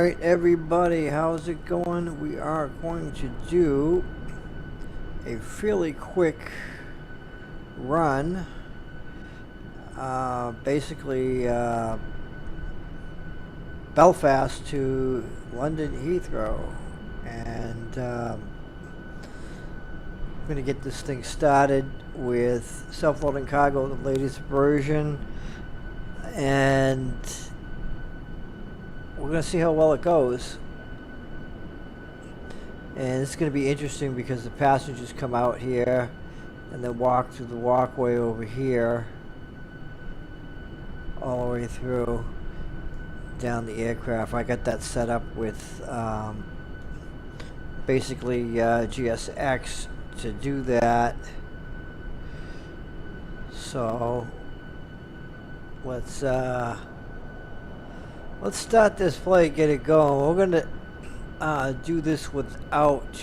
Alright everybody, how's it going? We are going to do a fairly quick run. Basically Belfast to London Heathrow, and I'm going to get this thing started with self-loading cargo, the latest version, and we're going to see how well it goes. And it's going to be interesting because the passengers come out here and then walk through the walkway over here all the way through down the aircraft. I got that set up with basically GSX to do that. So let's start this flight, get it going. We're gonna do this without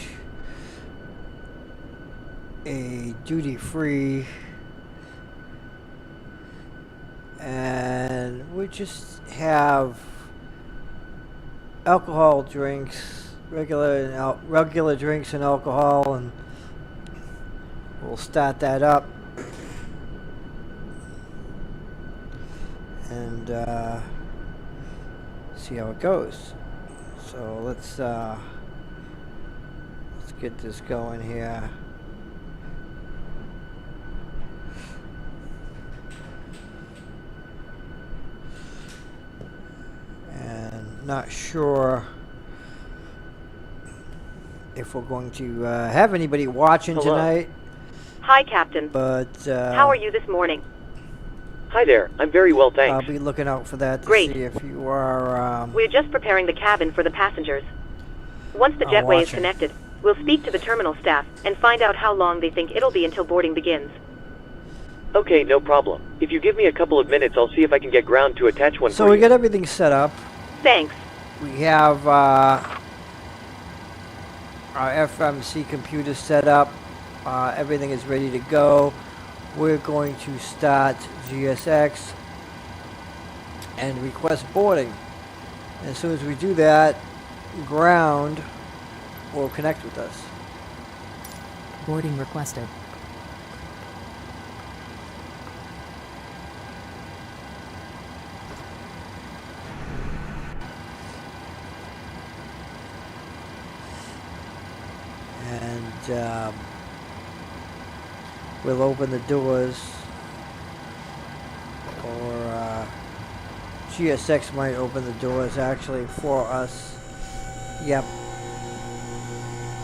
a duty-free, and we just have alcohol drinks, regular drinks and alcohol, and we'll start that up and see how it goes. So let's get this going here. And not sure if we're going to have anybody watching tonight. Hi, Captain. But how are you this morning? Hi there. I'm very well, thanks. I'll be looking out for that to Great. see if you are. We're just preparing the cabin for the passengers. Once the jetway is connected, we'll speak to the terminal staff and find out how long they think it'll be until boarding begins. Okay, no problem. If you give me a couple of minutes, I'll see if I can get ground to attach one. So we got everything set up. Thanks. We have our FMC computer set up. Everything is ready to go. We're going to start GSX and request boarding. And as soon as we do that, ground will connect with us. Boarding requested. And we'll open the doors, or GSX might open the doors actually for us. Yep.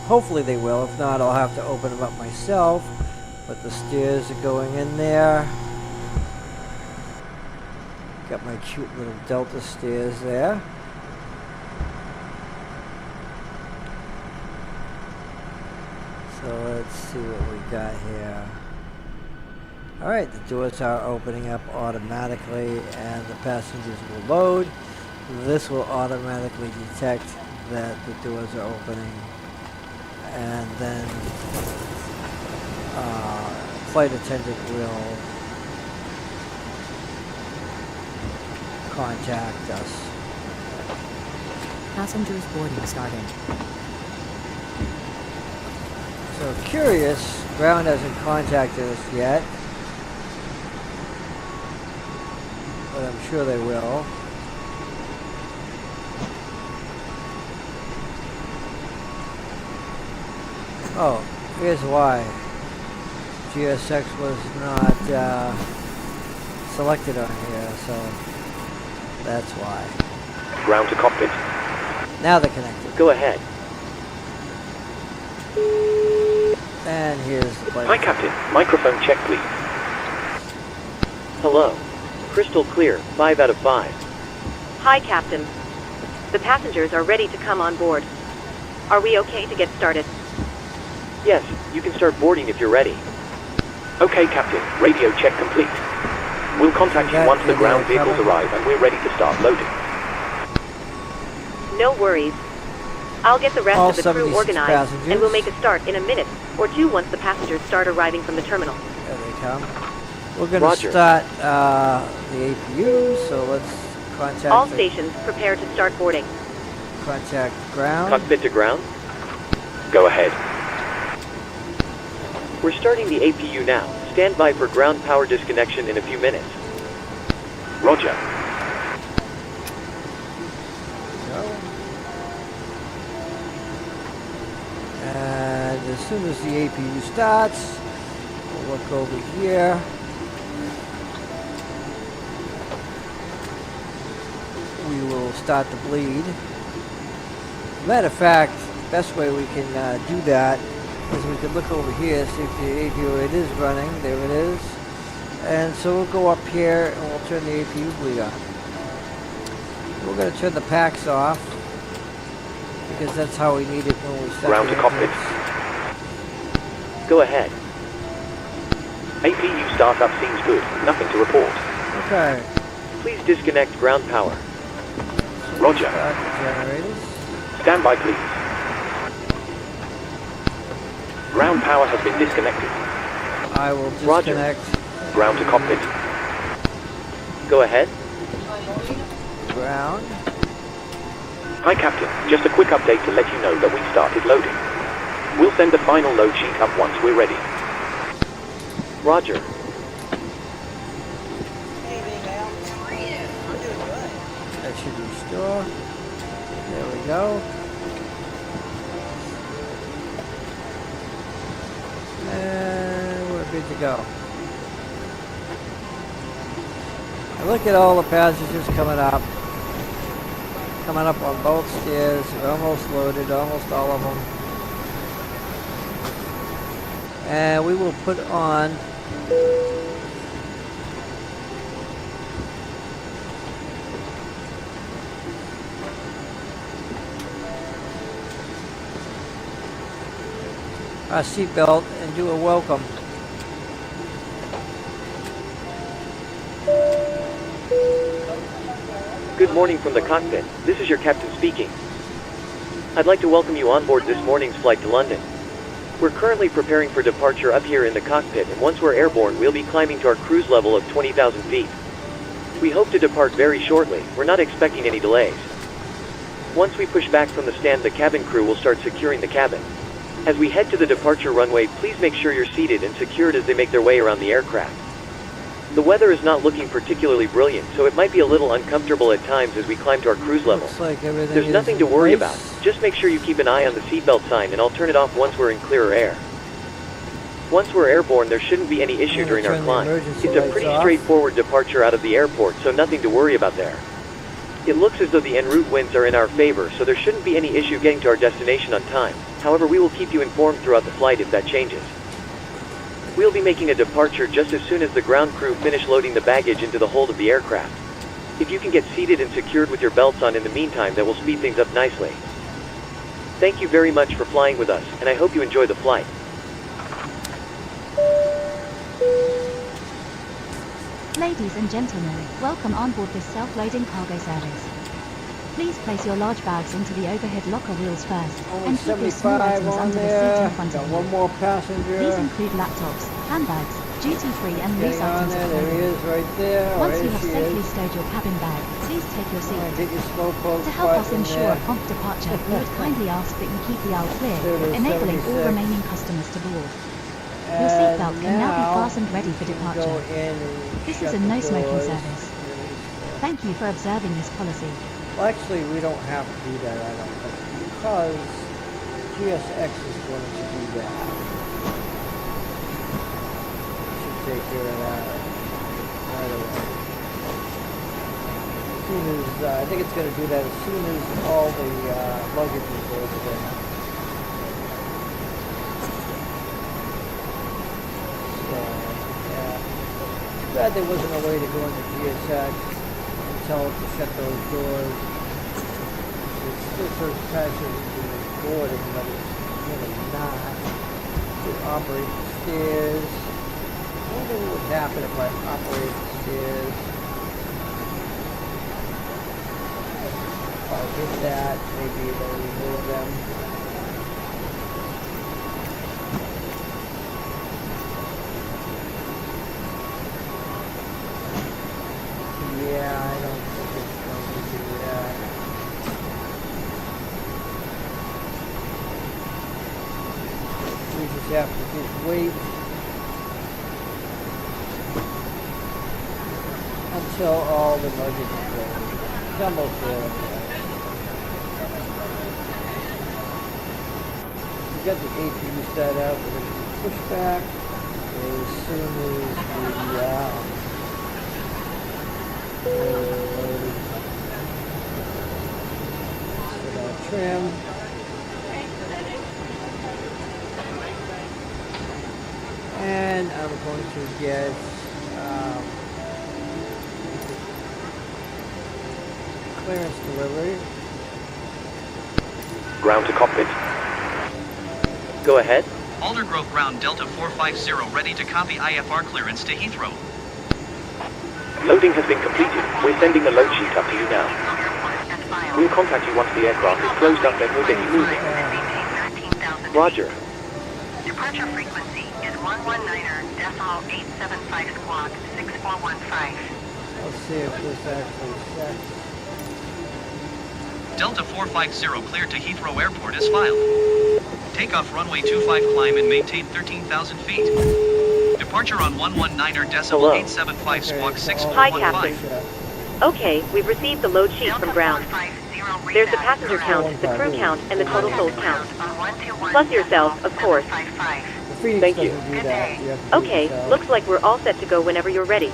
Hopefully they will. If not, I'll have to open them up myself. But the stairs are going in there. Got my cute little Delta stairs there. So let's see what we got here. Alright, the doors are opening up automatically and the passengers will load. This will automatically detect that the doors are opening, and then flight attendant will contact us. Passengers boarding starting. So curious, ground hasn't contacted us yet, but I'm sure they will. Oh, here's why. GSX was not selected on here, so that's why. Ground to cockpit. Now they're connected. Go ahead. And here's the flight. Hi, Captain. Microphone check, please. Hello. Crystal clear. 5 out of 5. Hi, Captain. The passengers are ready to come on board. Are we okay to get started? Yes, you can start boarding if you're ready. Okay, Captain. Radio check complete. We'll contact you once the ground vehicles arrive and we're ready to start loading. No worries. I'll get the rest All of the crew 76 organized, passengers. and we'll make a start in a minute or two once the passengers start arriving from the terminal. There they come. We're going to start the APU, so let's contact All the stations prepare to start boarding. Contact ground. Cockpit to ground. Go ahead. We're starting the APU now. Stand by for ground power disconnection in a few minutes. Roger. And as soon as the APU starts, we'll look over here. We will start to bleed. Matter of fact, best way we can do that is we can look over here, see if the APU, it is running, there it is. And so we'll go up here and we'll turn the APU bleed on. We're going to turn the packs off, because that's how we need it when we start. Ground to cockpit. Go ahead. APU startup seems good. Nothing to report. Okay. Please disconnect ground power. Roger. Start the generators. Stand by, please. Ground power has been disconnected. I will disconnect. Roger. Ground to cockpit. Go ahead. Ground. Hi, Captain. Just a quick update to let you know that we've started loading. We'll send the final load sheet up once we're ready. Roger. That should restore. There we go. And we're good to go. And look at all the passengers coming up. Coming up on both stairs. They're almost loaded, almost all of them. And we will put on our seatbelt and do a welcome. Good morning from the cockpit. This is your captain speaking. I'd like to welcome you on board this morning's flight to London. We're currently preparing for departure up here in the cockpit, and once we're airborne, we'll be climbing to our cruise level of 20,000 feet. We hope to depart very shortly. We're not expecting any delays. Once we push back from the stand, the cabin crew will start securing the cabin. As we head to the departure runway, please make sure you're seated and secured as they make their way around the aircraft. The weather is not looking particularly brilliant, so it might be a little uncomfortable at times as we climb to our cruise level. Looks like everything There's is nothing to in worry place. about. Just make sure you keep an eye on the seatbelt sign, and I'll turn it off once we're in clearer air. Once we're airborne, there shouldn't be any issue during our turn the climb. emergency It's a lights pretty off. straightforward departure out of the airport, so nothing to worry about there. It looks as though the en route winds are in our favor, so there shouldn't be any issue getting to our destination on time. However, we will keep you informed throughout the flight if that changes. We'll be making a departure just as soon as the ground crew finish loading the baggage into the hold of the aircraft. If you can get seated and secured with your belts on in the meantime, that will speed things up nicely. Thank you very much for flying with us, and I hope you enjoy the flight. Ladies and gentlemen, welcome on board this self-loading cargo service. Please place your large bags into the overhead locker wheels first, Only and keep your small 75 items on under the seat there. in front Got of one you. more passenger. These include laptops, handbags, duty-free and loose Getting on items there. of There he clothing. is right there. Once Right, you have she safely is. stowed your cabin bag, please take your Come on, seat. get your smoke poke To help us button ensure there. a prompt departure, we would kindly ask that you keep the aisle clear, There it is, enabling all 76. remaining customers to board. Your And seatbelt can now be fastened ready for you can departure. Go in and This shut is a the no-smoking doors. service. Thank you for observing this policy. Well, actually, we don't have to do that, I don't think, because GSX is going to do that. Should take care of that right away. As soon as, I think it's going to do that as soon as all the luggage is loaded in. So, yeah. Too bad there wasn't a way to go into GSX and tell it to shut those doors. It still shows passengers being boarding, but it's really not. To operate the stairs. I wonder what would happen if I operate the stairs. If I hit that, maybe it'll remove them. Yeah, I don't think it's going to do that. just wait until all the luggage is ready. It's almost there. We got the APU set up. We're going to push back as soon as we trim. And I'm going to get clearance delivery. Ground to cockpit. Go ahead. Aldergrove Ground Delta 450 ready to copy IFR clearance to Heathrow. Loading has been completed. We're sending the load sheet up to you now. We'll contact you once the aircraft is closed up and we'll get you moving. Roger. Departure frequency is 119.875 squawk 6415. Let's see if this actually sets. Delta 450 cleared to Heathrow Airport as filed. Takeoff runway 25 climb and maintain 13,000 feet. Departure on 119.875 squawk 6415. Hi, Captain. Okay, we've received the load sheet from ground. There's the passenger count, the crew count, and the total sold count. Plus yourself, of course. Thank you. Okay, looks like we're all set to go whenever you're ready.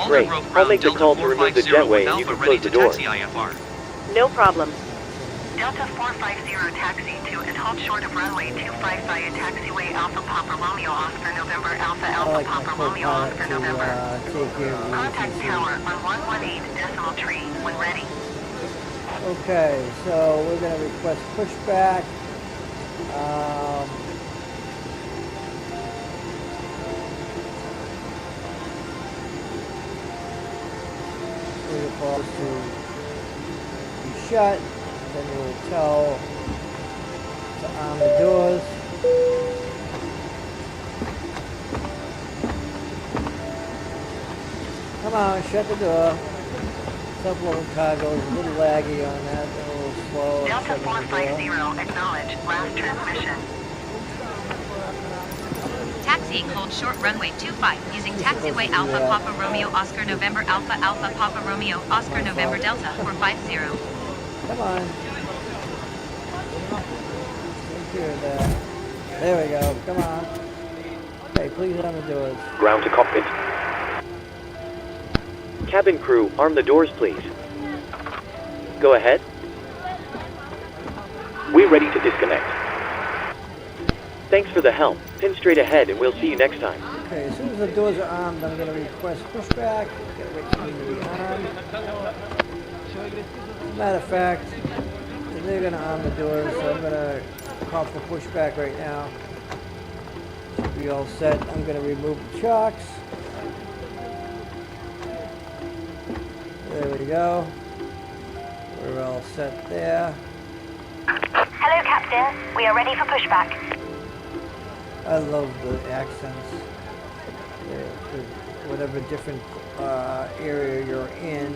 Great. I'll make the call to remove the jetway and you can close the door. No problem. Delta 450 taxi to and hold short of runway 25 via taxiway Alpha Papa Romeo Oscar November Alpha Alpha Papa Romeo Oscar November. Contact tower on 118.3 when ready. Okay, so we're going to request pushback. We're supposed to be shut. Then we'll tell to arm the doors. Come on, shut the door. Subload cargo is a little laggy on that, a little slow. Delta 450, acknowledge last transmission. Taxiing hold short runway 25 using taxiway Alpha Papa Romeo Oscar November Alpha Alpha Papa Romeo Oscar November Delta 450. Come on. Take care of that. There we go. Come on. Okay, please arm the doors. Ground to cockpit. Cabin crew, arm the doors, please. Go ahead. We're ready to disconnect. Thanks for the help. Pin straight ahead and we'll see you next time. Okay, as soon as the doors are armed, I'm going to request pushback. Get wait for them to be armed. As a matter of fact, they're going to arm the doors, so I'm going to call for pushback right now. Should be all set. I'm going to remove the chocks. There we go. We're all set there. Hello, Captain. We are ready for pushback. I love the accents. Whatever different area you're in,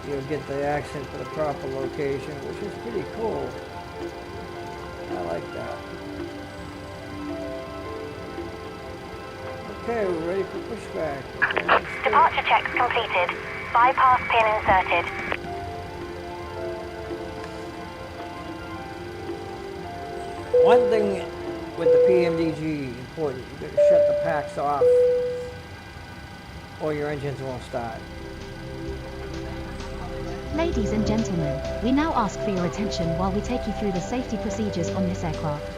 you'll get the accent for the proper location, which is pretty cool. I like that. Okay, we're ready for pushback. Departure checks completed. Bypass pin inserted. One thing with the PMDG, important, you gotta shut the packs off or your engines won't start. Ladies and gentlemen, we now ask for your attention while we take you through the safety procedures on this aircraft.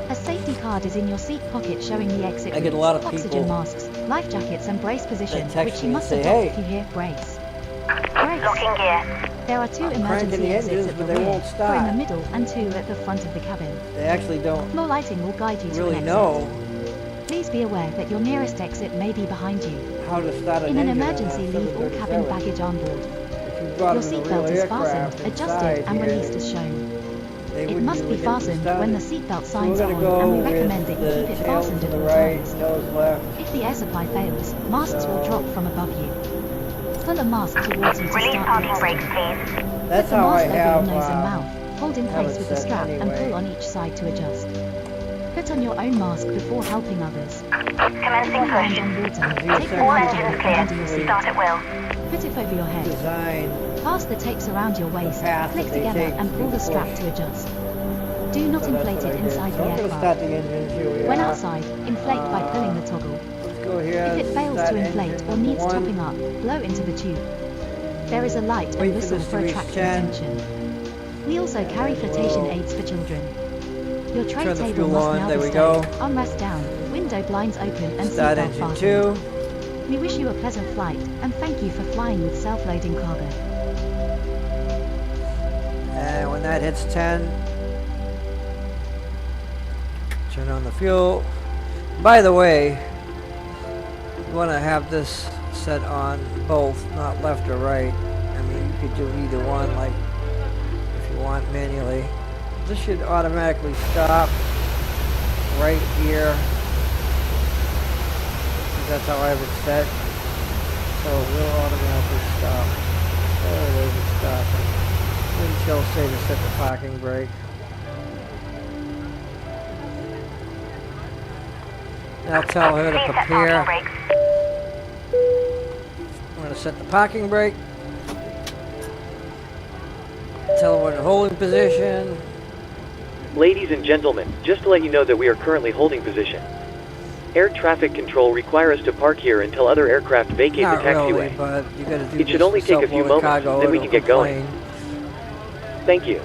A safety card is in your seat pocket showing the exit I get a lot of oxygen people masks, life jackets and brace position, text which me you and must say, adopt "Hey, if you hear brace. Brace. Locking gear. There are 2 cranking emergency the exits engines, at the but they rear, won't 4 in start. the middle and 2 at the front of the cabin. They actually don't Floor lighting will guide you to really an exit. know Please be aware that your nearest exit may be behind you. how to start an In an engine emergency, on a leave all cabin 737. baggage on board. If you brought Your them in a seatbelt real is aircraft fastened, adjusted inside and here, released as shown. they It wouldn't must be really get fastened started. when the seatbelt So signs we're are going to on, go and we with recommend that you the keep it tails fastened to at the all right, times. nose left. If the air supply fails, masks will drop from above you. Pull a mask towards you to Release start the parking oxygen. brakes, please. That's Put the how I mask over have your nose and mouth. Hold in have place it with the set strap and anyway. pull on each side to adjust. Put on your own mask before helping others. Commencing Land push. on water. Take the All life engines jacket under your clear. seat. Start at will. Put it over your head. Design. Pass the tapes around your waist. path Click that they together take and pull the to strap push. to adjust. Do not So that's inflate what I it did. inside So the I'm gonna start aircraft. the engines. Here we When are. outside, inflate by pulling the toggle. Let's go here. If it fails start to inflate engine or number needs 1. topping up, blow into the tube. There is a light Wait and for whistle this to for reach attracting 10. attention. We also carry then flotation we'll aids for children. Your tray turn the table fuel must on. now There be we stayed, go. armrest down, window blinds open and Start seatbelt engine fastened. 2. We wish you a pleasant flight and thank you for flying with self-loading cargo. And when that hits 10, turn on the fuel. By the way, you want to have this set on both, not left or right. I mean, you could do either one, like if you want manually. This should automatically stop right here. That's how I have it set. So it will automatically stop. There it is, it's stopping. Then she'll say to set the parking brake. And I'll tell her to Please set prepare. parking brakes. I'm going to set the parking brake. Tell her we're in holding position. Ladies and gentlemen, just to let you know that we are currently holding position. Air traffic control require us to park here until other aircraft vacate Not the taxiway. really, but you got to do It should this only for take a few self-loaded moments, cargo, then we it'll can get going. complain. Thank you.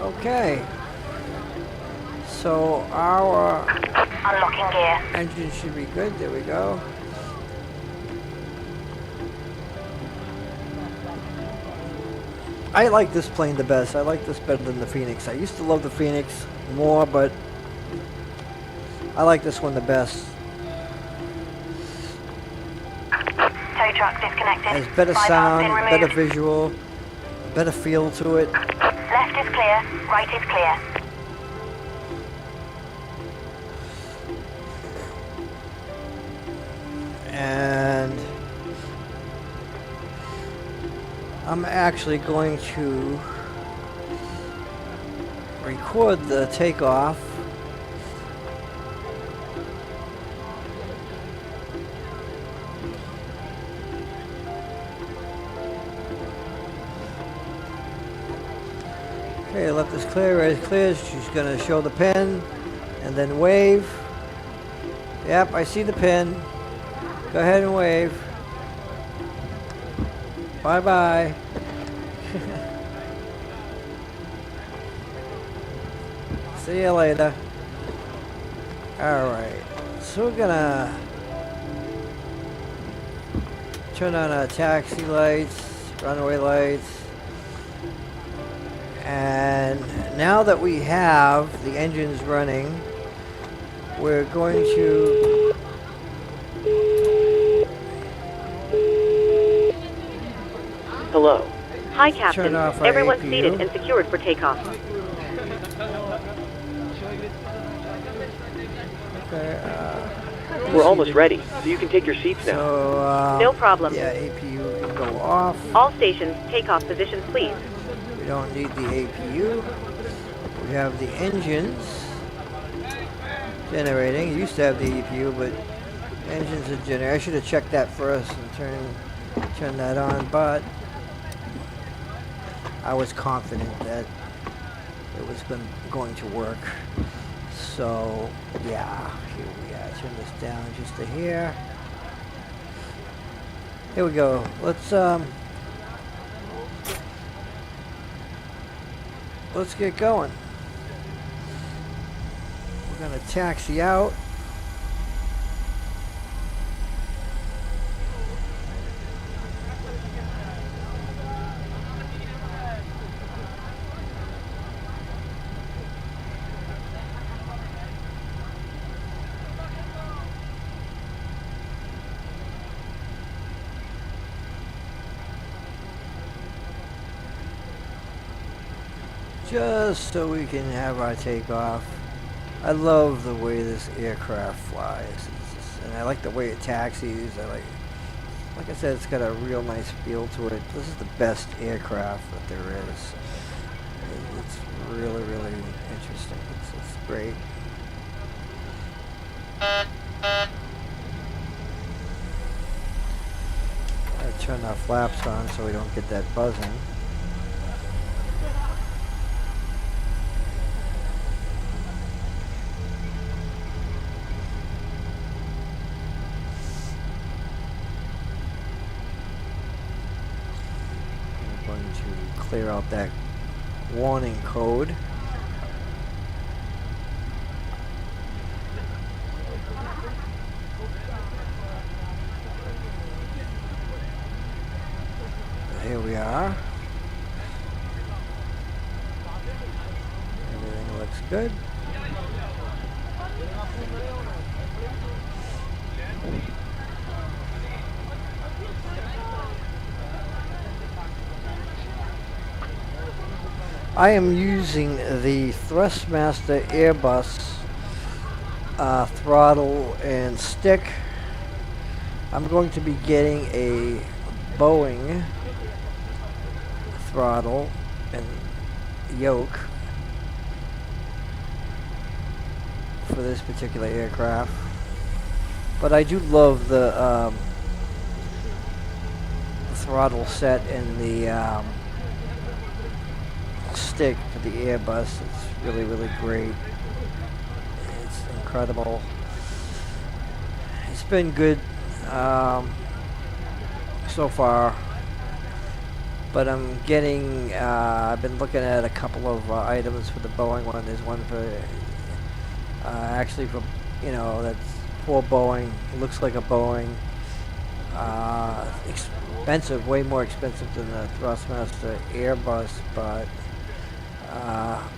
Okay. So our Unlocking gear. engine should be good. There we go. I like this plane the best. I like this better than the Phoenix. I used to love the Phoenix more, but I like this one the best. Tow truck disconnected. Has better 5 sound, arms been better removed. visual, better feel to it. Left is clear. Right is clear. And I'm actually going to record the takeoff. Okay, left is clear, right is clear. She's going to show the pin and then wave. Yep, I see the pin. Go ahead and wave. Bye-bye. See you later. Alright, so we're gonna turn on our taxi lights, runway lights. And now that we have the engines running, we're going to Hello. Hi, Captain. turn off our Everyone's APU. seated and secured for takeoff. Okay, We're almost ready, so you can take your seats now. so No problem. yeah, APU can go off. All stations, takeoff positions, please. We don't need the APU. We have the engines generating. It used to have the APU, but engines are generating. I should have checked that first and turn that on, but I was confident that it was going to work. So yeah, here we are. Turn this down just to here. Here we go. Let's get going. We're gonna taxi out. Just so we can have our takeoff. I love the way this aircraft flies, and I like the way it taxis. Like I said, it's got a real nice feel to it. This is the best aircraft that there is. It's really, really interesting. It's great. I turn our flaps on so we don't get that buzzing. I'm going to clear out that warning code. Here we are. Everything looks good. I am using the Thrustmaster Airbus throttle and stick. I'm going to be getting a Boeing throttle and yoke for this particular aircraft, but I do love the throttle set and the stick for the Airbus. It's really, really great. It's incredible. It's been good so far. But I'm getting, I've been looking at a couple of items for the Boeing one. There's one for, actually for, you know, that's for Boeing. It looks like a Boeing. Expensive, way more expensive than the Thrustmaster Airbus, but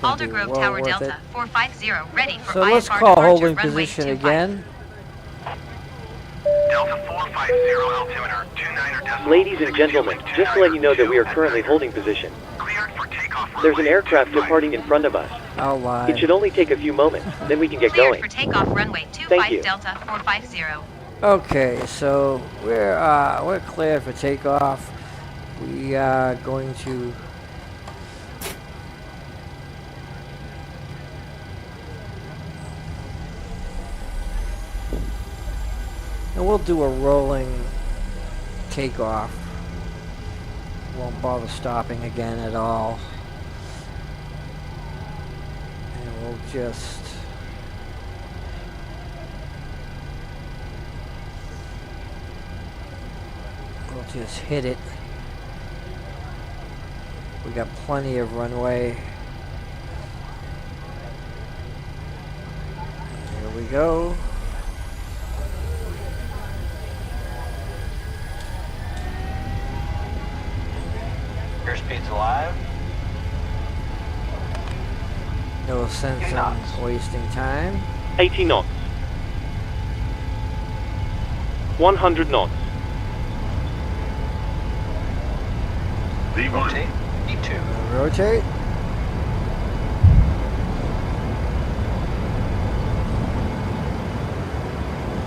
Aldergrove well Tower worth Delta it. 450 ready for So let's IFR call departure, holding runway position 25. again. Delta 450 altimeter 29er decimal. Ladies and gentlemen, just to let you know that we are currently holding position. Cleared for takeoff. There's an aircraft departing in front of us. I'll lie. It should only take a few moments, then we can get Cleared going. for takeoff, runway Thank you. 25 Delta 450. Okay, so we're clear for takeoff. We are going to and we'll do a rolling takeoff. Won't bother stopping again at all. And we'll just hit it. We got plenty of runway. Here we go. Airspeed's alive. No sense in wasting time. 80 knots. 100 knots. Rotate. E2. Rotate.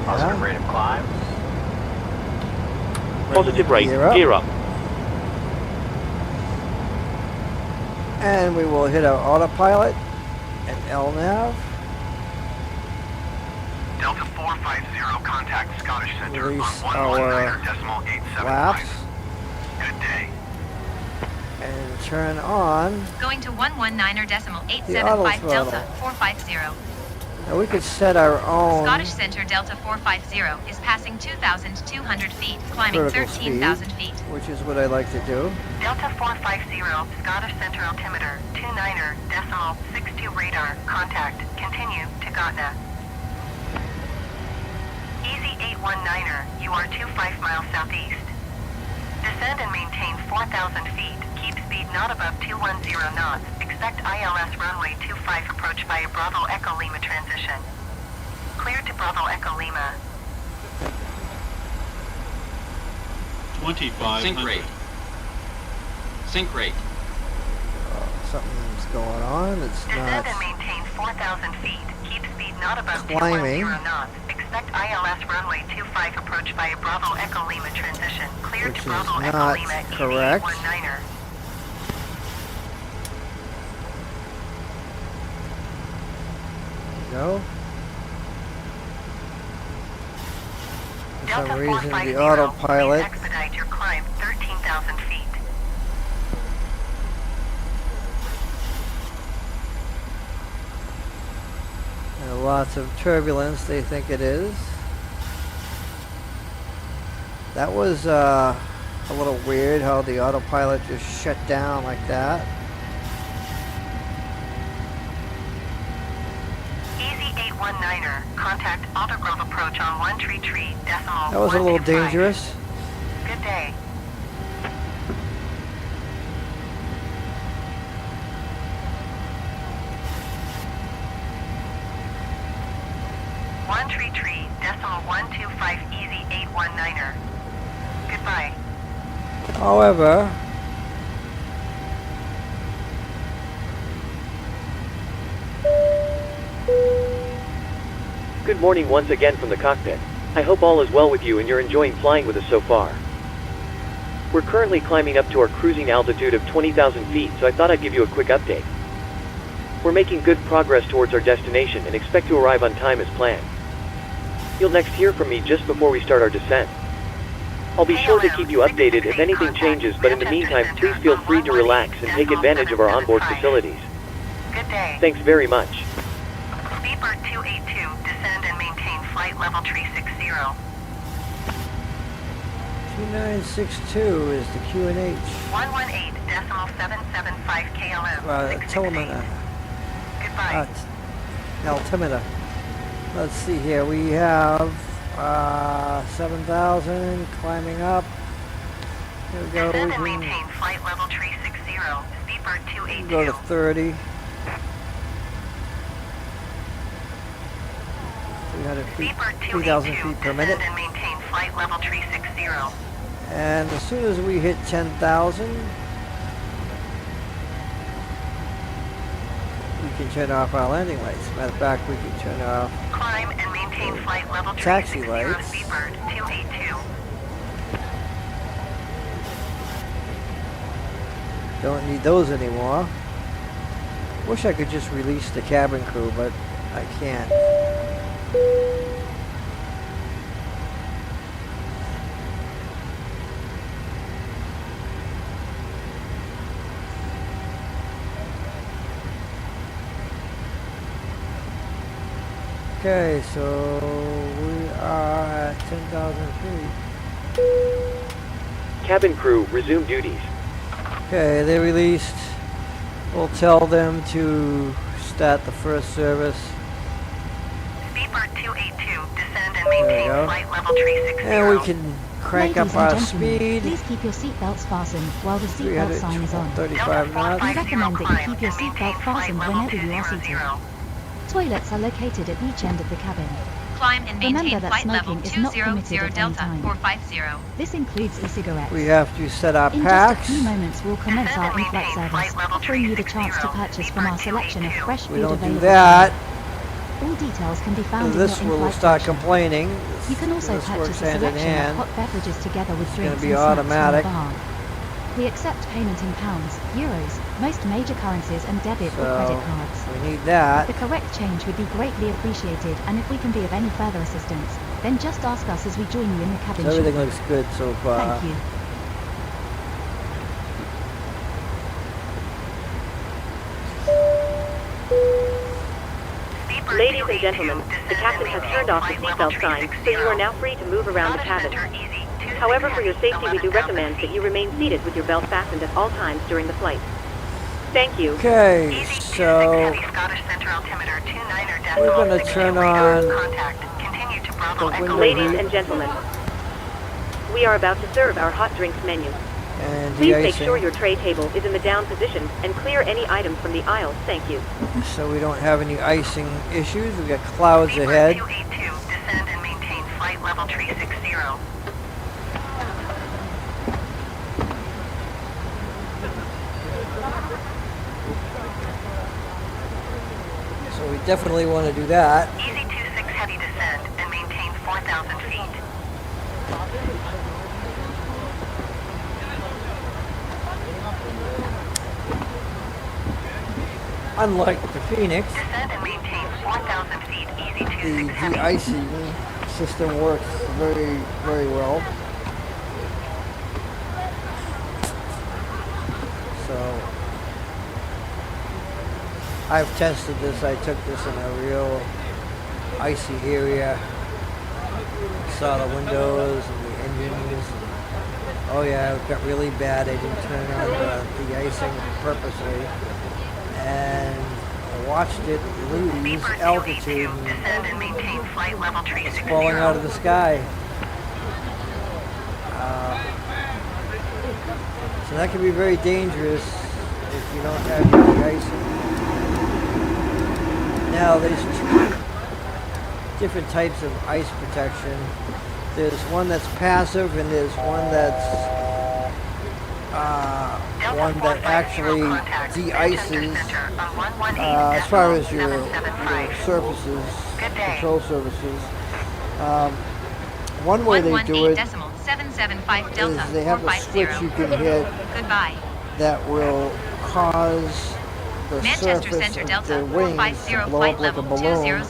Positive rate of climb. Positive rate. Gear up. Gear up. And we will hit our autopilot and LNAV. Delta 450 contact Scottish Center Release on our 119.875. flaps Good day. and turn on. Going to 119er decimal The auto 875 Delta throttle. 450. Now we could set our own Scottish Center Delta 450 is passing 2,200 feet, climbing vertical 13,000 speed, feet. which is what I like to do. Delta 450 Scottish Center altimeter 29er decimal 62 radar contact. Continue to Gotna. Easy 819er, you are 25 miles southeast. Descend and maintain 4,000 feet. Keep speed not above 210 knots. Expect ILS runway 25 approach via Bravo Echo Lima transition. Clear to Bravo Echo Lima. 25. Sync rate. Sync rate. Something's going on. It's Descend not and maintain 4,000 feet. Keep speed not above climbing. 210 knots. Expect ILS runway 25 approach via Bravo Echo Lima transition. Clear Which to is Bravo Echo not Lima correct. EV19er. go. For Delta some reason, 450, the autopilot. please expedite your climb 13,000 feet. Lots of turbulence, they think it is. That was a little weird how the autopilot just shut down like that. Easy 819er, contact Aldergrove approach on 133 decimal. That was a little 125. dangerous. Good day. Tree decimal 125 easy 819er. Goodbye. However, Good morning once again from the cockpit. I hope all is well with you and you're enjoying flying with us so far. We're currently climbing up to our cruising altitude of 20,000 feet, so I thought I'd give you a quick update. We're making good progress towards our destination and expect to arrive on time as planned. You'll next hear from me just before we start our descent. I'll be sure to keep you updated if anything changes, but in the meantime, please feel free to relax and take advantage of our onboard facilities. Good day. Thanks very much. Speedbird 282, descend and maintain flight level 360. 2962 is the QNH. 118 decimal 775 KLM. Telemeter. Goodbye. Altimeter. Let's see here. We have 7,000 climbing up. Here we go. Descend We and can maintain flight level 360. Speedbird 282. go to 30. 300 feet, Speedbird 3,000 282, feet per minute. descend and maintain flight level 360. And as soon as we hit 10,000, we can turn off our landing lights. Matter of fact, we can turn off Climb and maintain flight level 360. taxi lights. Speedbird 282. Don't need those anymore. Wish I could just release the cabin crew, but I can't. Okay, so we are at 10,000 feet. Cabin crew, resume duties. Okay, they released. We'll tell them to start the first service. Speedbird 282, descend and There we maintain go. flight level 360. And we can crank Ladies up our and gentlemen, speed. please keep your seatbelts fastened while the seatbelt sign is on. 335 knots. We recommend that you keep your seatbelt fastened whenever you are seated. Toilets are located at each end of the cabin. Climb and maintain Remember that flight level smoking is not permitted 200 at any Delta time. 450. This includes e-cigarettes. We have to set our In just a packs. few moments, we'll commence Descend our and in-flight maintain service, flight level offering you the chance to 360. purchase from our selection of fresh We food don't do available. that. All details can be found This in your will in-flight start brochure. complaining. You can also This works purchase a hand in selection hand. of hot beverages together with It's gonna drinks be and snacks automatic. from the bar. We accept payment in pounds, euros, most major currencies and debit or So credit cards. we need that. The correct change would be greatly appreciated, and if we can be of any further assistance, then just ask us as we join you in the cabin So everything shortly. looks good so far. Thank you. Speedbird Ladies and 282, gentlemen, the descend captain and has maintain turned off the flight level seatbelt sign, so you are now free to move around the cabin. Center easy, 26 However, for your heavy, safety, we do 11,000 recommend that feet. you remain seated with your belt fastened at all times during the flight. Thank you. Okay, Easy 26 so heavy Scottish center altimeter 29er we're decimal gonna 60 turn radar on contact. Continue to Bravo the Echo. window Ladies heat and gentlemen, we are about to serve our hot drinks menu. and Please make de-icing, sure your tray table is in the down position and clear any items from the aisle. Thank you. so we don't have any icing issues. We got clouds Speedbird ahead. 282, descend and maintain flight level 360. So we definitely want to do that. Easy 26 heavy descend and maintain 4,000 feet. Unlike the Phoenix, Descend and maintain 4,000 4,000 feet, easy to the de-icing system works very, very well. So I've tested this. I took this in a real icy area. Saw the windows and the engines. Oh yeah, it got really bad. I didn't turn on the de-icing purposely. And I watched it lose altitude and it's falling out of the sky. So that can be very dangerous if you don't have your de-icing. Now there's two different types of ice protection. There's one that's passive and there's one that's one that actually de-ices as far as your surfaces, control surfaces. One way they do it is they have a switch you can hit that will cause the surface of the wings to blow up like a balloon,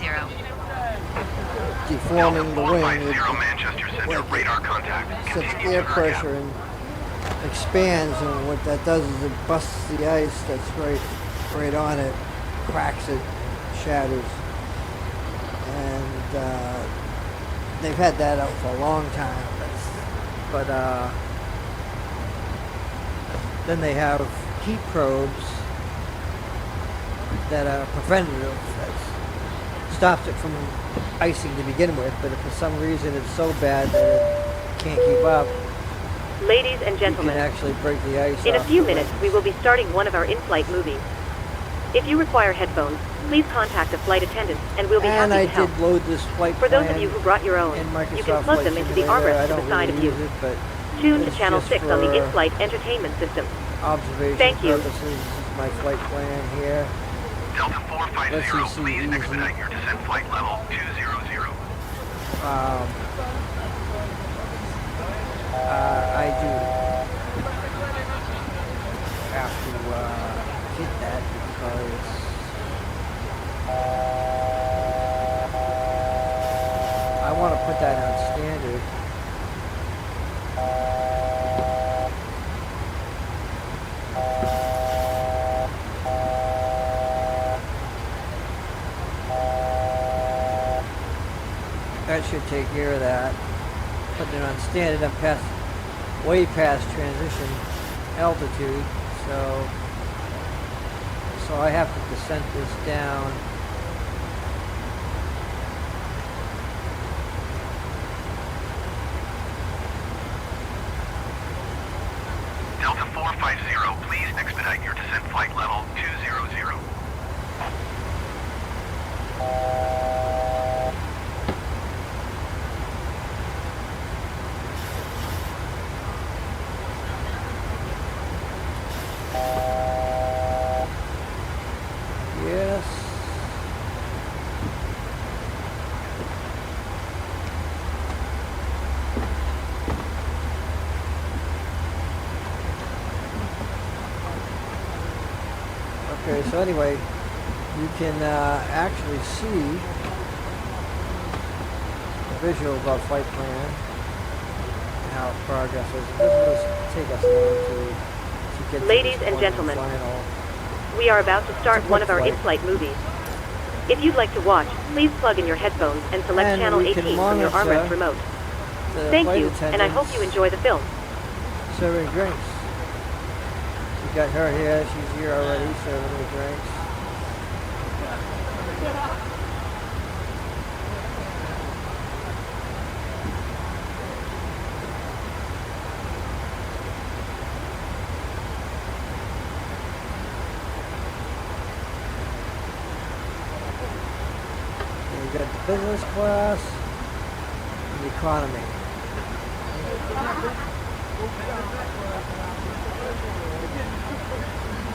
deforming the wing. Since air pressure and expands, and what that does is it busts the ice that's right on it, cracks it, shatters. And they've had that out for a long time. But then they have heat probes that are preventative, that stops it from icing to begin with, but if for some reason it's so bad that it can't keep up, ladies and gentlemen, you can actually break the ice in a off few the minutes wings. we will be starting one of our in-flight movies. If you require headphones, please contact a flight attendant and we'll be And happy I to help. did load this flight For those of plan you who brought your own, in Microsoft you can plug them into the Flight armrest Simulator. to the side I of don't you. really use it, but Tune to it's channel just 6 on the for in-flight entertainment system. observation Thank you. purposes. This is my flight plan here. Delta 450, please expedite your descent flight level 200. I do have to hit that because I want to put that on standard. That should take care of that. Putting it on standard, I'm way past transition altitude, so I have to descent this down. Delta 450, please expedite your descent flight level 200. Yes. Okay, so anyway, you can actually see the visual of our flight plan and how it progresses. It doesn't take us long to get to Ladies this and point gentlemen, final. we are about to start It's a one of our flight. in-flight movies. If you'd like to watch, please plug in your headphones and select And channel we 18 can from your monitor armrest remote. The Thank flight you, and I hope you attendants enjoy the film. serving drinks. We got her here. She's here already serving the drinks. And we got the business class and the economy.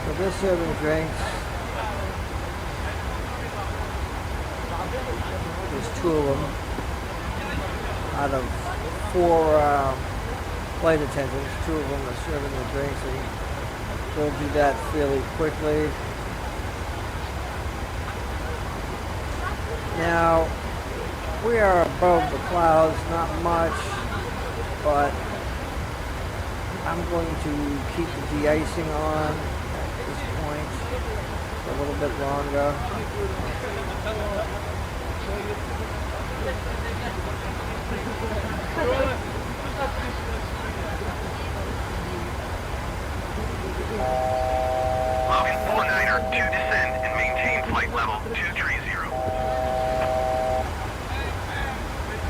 So they're serving drinks. There's two of them out of four flight attendants. Two of them are serving the drinks, and they'll do that fairly quickly. Now, we are above the clouds, not much, but I'm going to keep the de-icing on at this point for a little bit longer. Logan 49er, to descend and maintain flight level 230.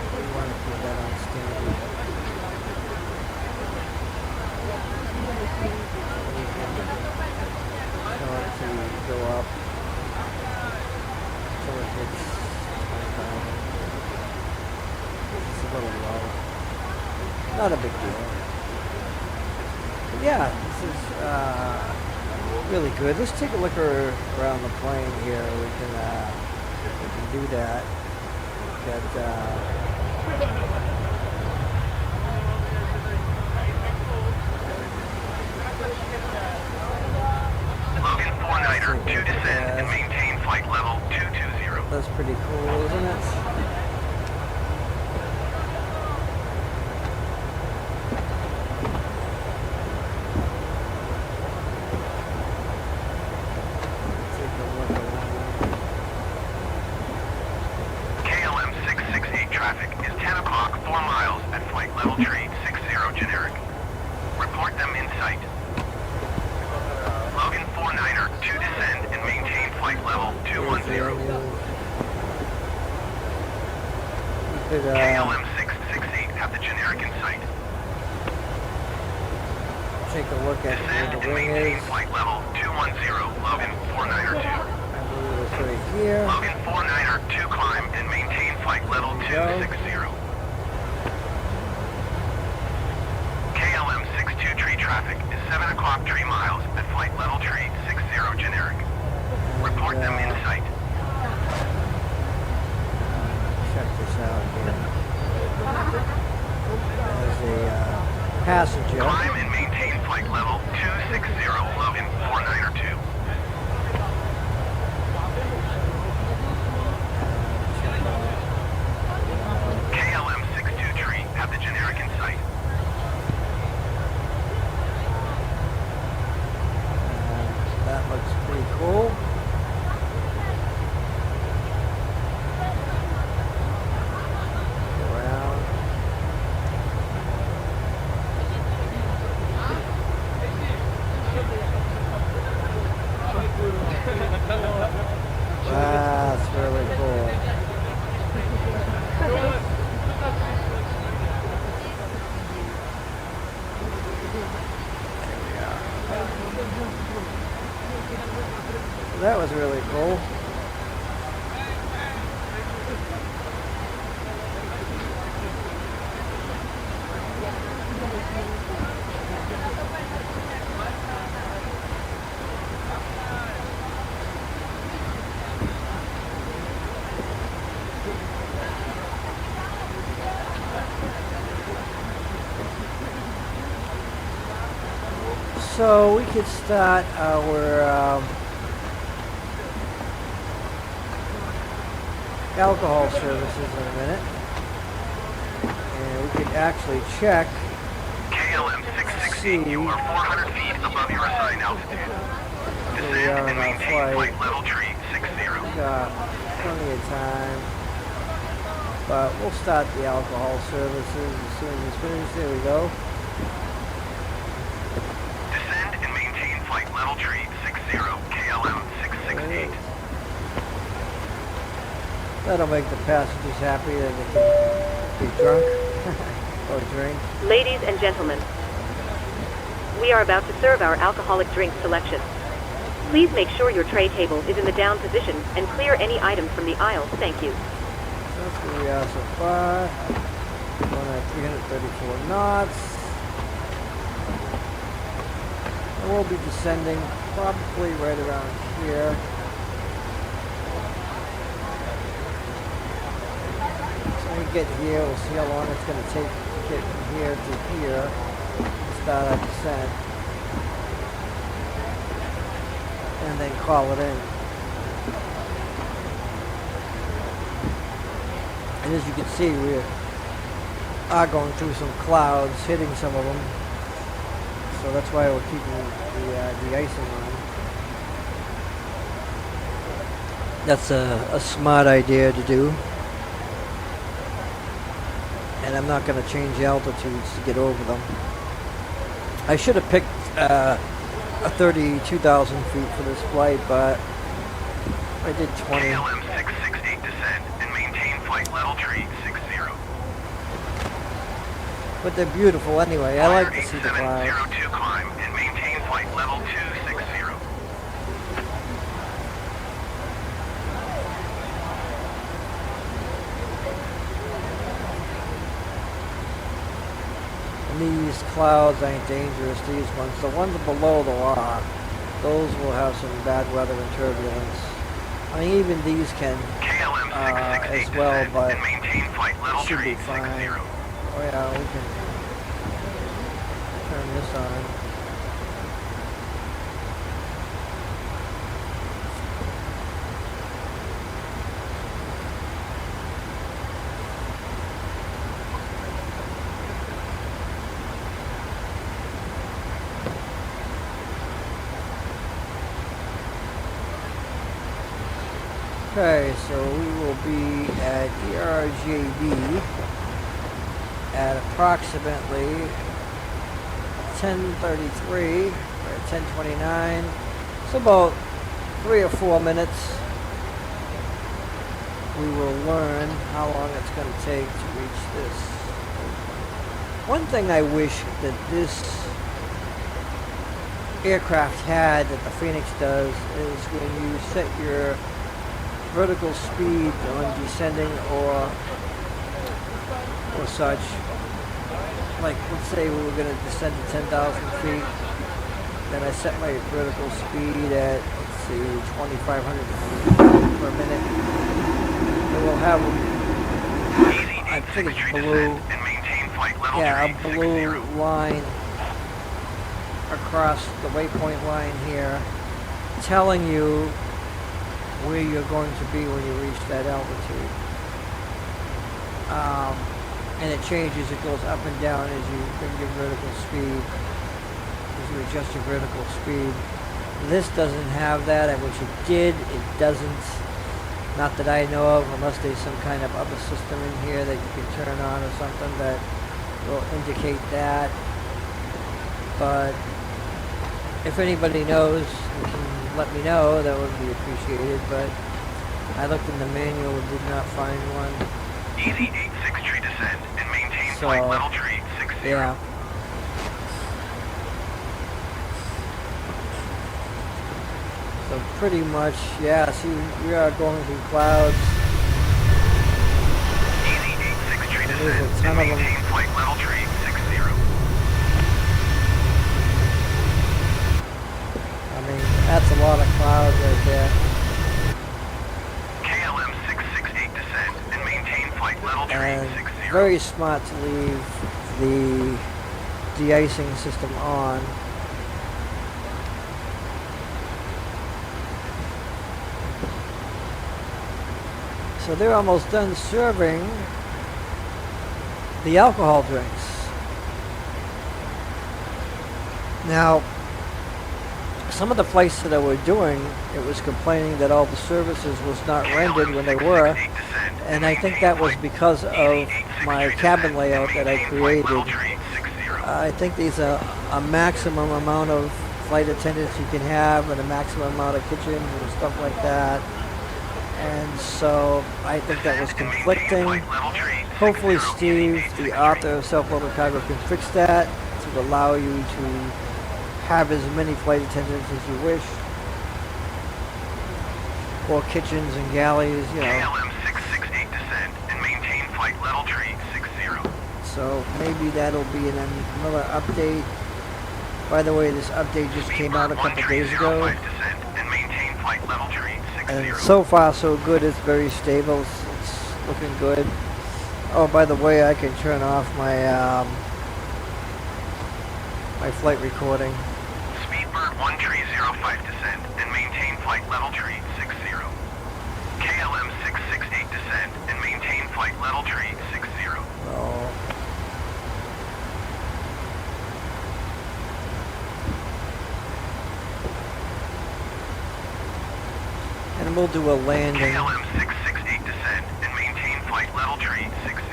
We want to put that on standard. So we can tell it to go up until it hits 25. It's a little low. Not a big deal. But yeah, this is really good. Let's take a look around the plane here. We can do that. Logan 49er, to descend and maintain flight level 220. That's pretty cool, isn't it? KLM 668 traffic is 10 o'clock, 4 miles at flight level tree 60 generic. Report them in sight. Logan 49er, to descend and maintain flight level 210. KLM 668 have the generic in sight. Take a look at Descend where the and wing maintain is. flight level 210, Logan 49er 2. I believe it's right here. Logan 49er, to climb and maintain flight level 260. KLM 62 tree traffic is 7 o'clock 3 miles at flight level tree 60 generic. Report them in sight. Check this out here. There's a passenger. Climb and maintain flight level 260, Logan 49er 2. KLM 62 tree have the generic in sight. That looks pretty cool. Go around. That's really cool. That was really cool. So we could start our alcohol services in a minute, and we could actually check. KLM 660, you are 400 feet above your assigned altitude. Descend and maintain flight level tree 60. We got plenty of time, but we'll start the alcohol services as soon as it's finished. There we go. Descend and maintain flight level tree 60, KLM 668. That'll make the passengers happy that they can be drunk or drink. Ladies and gentlemen, we are about to serve our alcoholic drink selection. Please make sure your tray table is in the down position and clear any items from the aisle. Thank you. So that's where we are so far. Going at 334 knots. And we'll be descending probably right around here. So when we get here, we'll see how long it's going to take to get from here to here and start our descent. And then call it in. And as you can see, we are going through some clouds, hitting some of them. So that's why we're keeping the icing on. That's a smart idea to do. And I'm not going to change the altitudes to get over them. I should have picked a 32,000 feet for this flight, but I did 20. KLM 668 descend and maintain flight level tree 60. But they're beautiful anyway. I like to see the clouds. 8702 climb and maintain flight level 260. These clouds ain't dangerous, these ones. The ones below the law, those will have some bad weather and turbulence. I mean, even these can as well, but it should be fine. Oh yeah, we can turn this on. Okay, so we will be at ERJB at approximately 10:33 or 10:29. It's about 3 or 4 minutes. We will learn how long it's going to take to reach this. One thing I wish that this aircraft had, that the Phoenix does, is when you set your vertical speed on descending or such, like let's say we were going to descend to 10,000 feet, then I set my vertical speed at, let's see, 2,500 feet per minute. It will have, I think it's blue, yeah, a blue line across the waypoint line here telling you where you're going to be when you reach that altitude. And it changes, it goes up and down as you bring your vertical speed, as you adjust your vertical speed. This doesn't have that. I wish it did. It doesn't. Not that I know of, unless there's some kind of other system in here that you can turn on or something that will indicate that. But if anybody knows, you can let me know. That would be appreciated. But I looked in the manual and did not find one. Easy 86 tree descend and maintain flight level tree 60. Yeah. So pretty much, yeah, see, we are going through clouds. Easy 86 tree There's descend a ton and of them. maintain flight level tree 60. I mean, that's a lot of clouds right there. KLM 668 descend and maintain flight level tree And 60. very smart to leave the de-icing system on. So they're almost done serving the alcohol drinks. Now, some of the flights that I were doing, it was complaining that all the services was not rendered when they were, and I think that was because of my cabin layout that I created. I think there's a maximum amount of flight attendants you can have and a maximum amount of kitchens and stuff like that. And so I think that was conflicting. Hopefully Steve, the author of Self-Loaded Cargo, can fix that to allow you to have as many flight attendants as you wish. Or kitchens and galleys, you know. KLM 668 descend and maintain flight level tree 60. So maybe that'll be in another update. By the way, this update just came out a couple days ago. And so far so good, it's very stable, it's looking good. Oh, by the way, I can turn off my my flight recording. Speedbird 1305 descend and maintain flight level tree 60. KLM 668 descend and maintain flight level And we'll do a landing. KLM 668 descend and maintain flight level tree 60.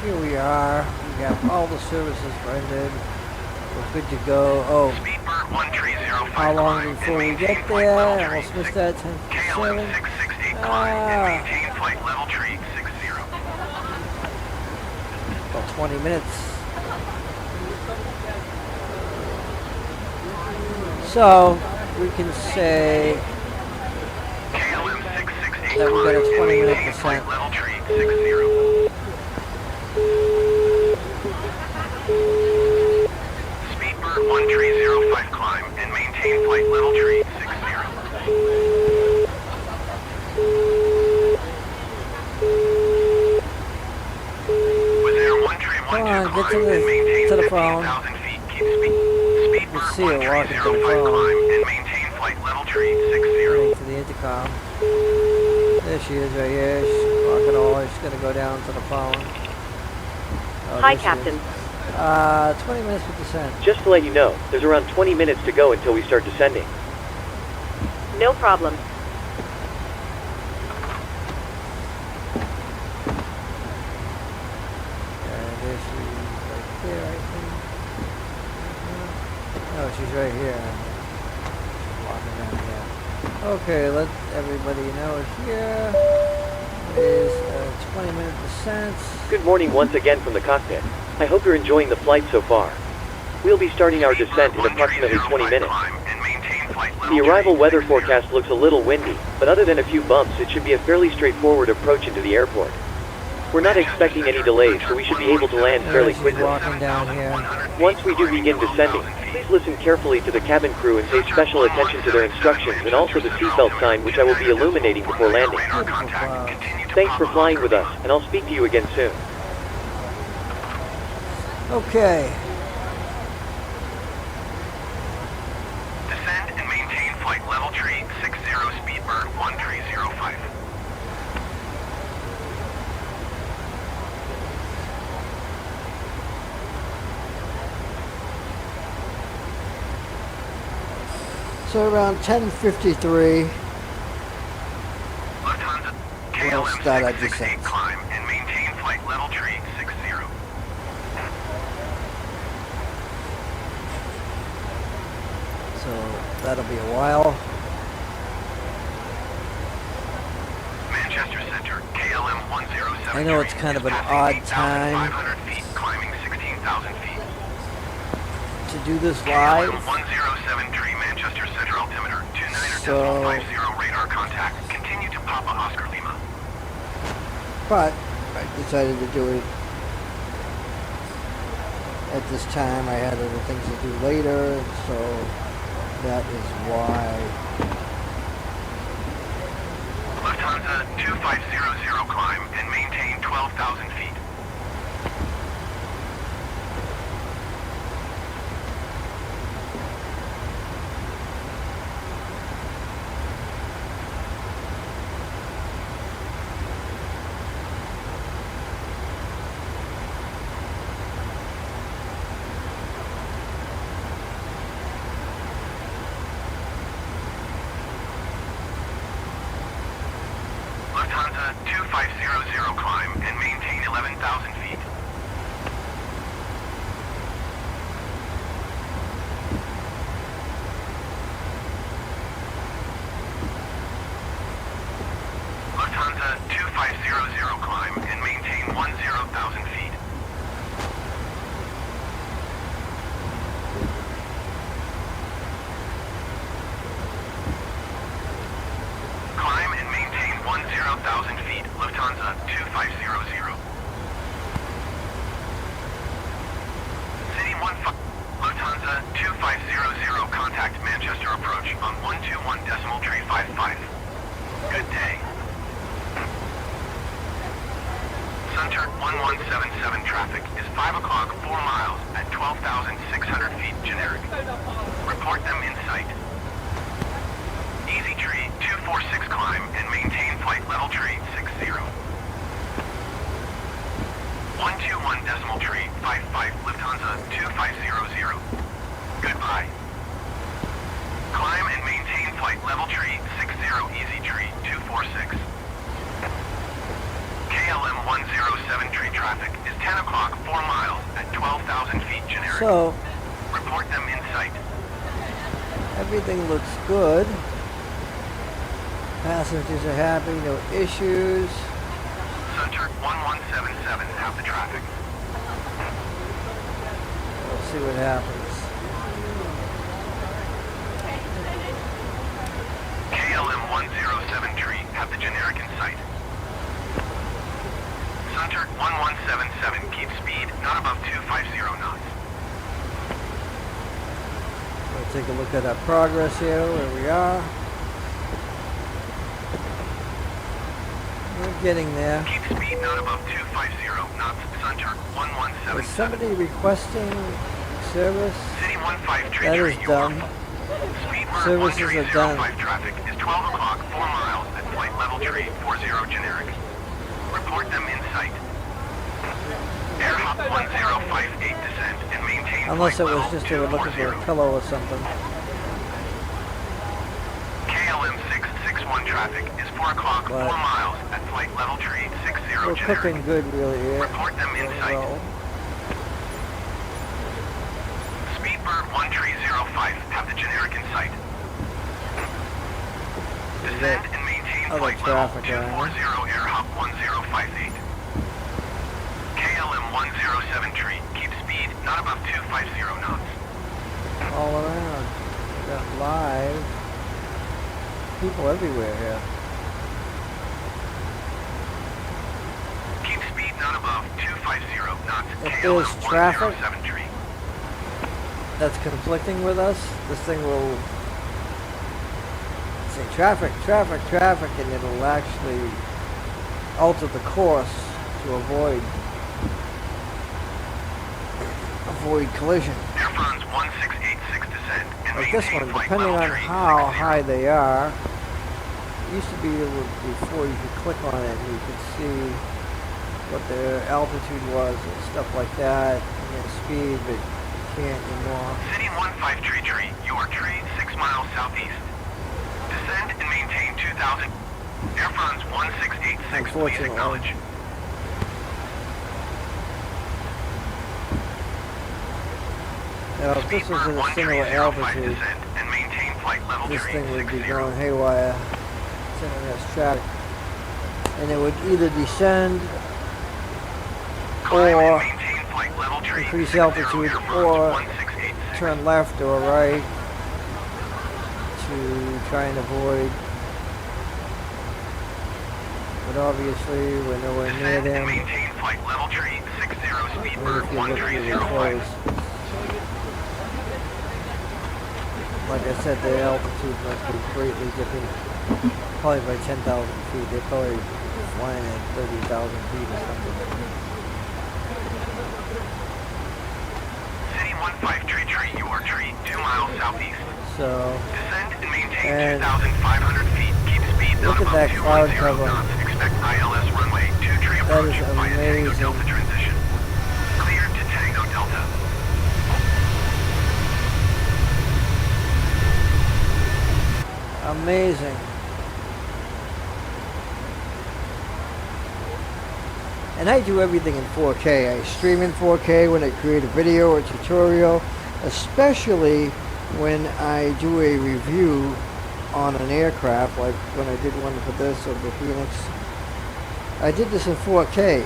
Here we are. We have all the services rendered. We're good to go. Oh, how long before we get there? I almost missed that. 10:07. About 20 minutes. So we can say that we got a 20-minute descent. Speedbird 1305 climb and maintain flight level tree 60. With Air 1 tree 12 Come on, get climb and maintain to the phone. 15,000 feet. Keep Speedbird See her walking to the 1305 phone. climb and maintain flight level tree 60. To the intercom. There she is right here. She's walking over. She's going to go down to the phone. Oh, Hi, Captain. 20 minutes for descent. Just to let you know, there's around 20 minutes to go until we start descending. No problem. And there she's right there, I think. No, she's right here. She's walking down here. Okay, let everybody know here is a 20-minute descent. Good morning once again from the cockpit. I hope you're enjoying the flight so far. We'll be starting our descent in approximately 20 minutes. The arrival weather forecast looks a little windy, but other than a few bumps, it should be a fairly straightforward approach into the airport. We're not expecting any delays, so we should be able to land fairly She's quickly. walking down here. Once we do begin descending, please listen carefully to the cabin crew and pay special attention to their instructions and also the seatbelt sign, which I will be illuminating before landing. Thanks for flying with us, and I'll speak to you again soon. Okay. Descend and maintain flight level tree 60 Speedbird 1305. So around 10:53. Lufthansa We'll KLM start our 668 descent. climb and maintain flight level tree 60. So that'll be a while. Manchester Center KLM 1073. I know it's kind of an odd time 500 feet, climbing 16,000 feet. to do this live. KLM 1073 Manchester Center altimeter 29.50 So- radar contact. Continue to Papa Oscar Lima. But I decided to do it at this time. I had other things to do later, so that is why. Lufthansa 2500 climb and maintain 12,000 feet. Lufthansa 2500 climb and maintain 11,000 feet. Lufthansa 2500 climb and maintain 10,000 feet. Climb and maintain 10,000 feet. Lufthansa 2500. City 15. Lufthansa 2500. Contact Manchester approach on 121.55. Good day. Center 1177 traffic is 5 o'clock 4 miles at 12,600 feet generic. Report them in sight. Easy tree 246 climb and maintain flight level tree 60. 121 decimal tree 55 Lufthansa 2500. Goodbye. Climb and maintain flight level tree 60 easy tree 246. KLM 107 tree traffic is 10 o'clock 4 miles at 12,000 feet generic. So, report them in sight. everything looks good. Passengers are happy, no issues. Center 1177 have the traffic. We'll see what happens. KLM 107 tree have the generic in sight. Center 1177 keep speed not above 250 knots. We'll take a look at our progress here, where we are. We're getting there. Keep speed not above 250 knots. Center 1177. Is somebody requesting service? City 15 tree That tree is done. Speedbird Services are done. 1305 traffic is 12 o'clock 4 miles at flight level tree 40 generic. Report them in sight. Airhop 1058 descent and maintain Unless it flight was level just they were looking for a 240. pillow or something. KLM 661 traffic is 4 o'clock 4 But miles at flight level tree 60 we're generic. cooking good, really. Here. Report them in sight. Well, Speedbird 1305 have the generic in sight. Descend and maintain other flight level traffic 240 airhop 1058. KLM 107 tree keep speed not above 250 knots. all around. We got live people everywhere here. Keep speed not above 250 knots. If KLM there's traffic 107 tree. that's conflicting with us, this thing will say traffic, traffic, traffic, and it'll actually alter the course to avoid collision. Air France 1686 descent and Like this maintain one, flight depending level on tree how 60. high they are, it used to be able, before you could click on it and you could see what their altitude was and stuff like that, and their speed, but you can't anymore. City 15 tree, your tree 6 miles southeast. Descend and maintain 2000. Air France 1686, please Unfortunately. acknowledge. Now, if this was at a similar altitude, descend and maintain flight level this tree thing would be 60. going haywire, sending us traffic. And it would either descend Climb and or maintain flight level tree increase 60, altitude Air France or 1686. turn left or right to try and avoid. But obviously, we're nowhere near Descend and them. maintain flight level tree 60 Only Speedbird if you look really 1305. close. Like I said, their altitude must be greatly different. Probably by 10,000 feet. They're probably flying at 30,000 feet or something. City 15 tree, your tree 2 miles southeast. So, Descend and maintain and 2,500 feet. Keep speed look not at that above cloud 210 cover. knots. Expect ILS runway 23 That approach is via Tango amazing. Delta transition. Cleared to Tango Delta. Amazing. And I do everything in 4K. I stream in 4K when I create a video or tutorial, especially when I do a review on an aircraft, like when I did one for this of the Phoenix. I did this in 4K.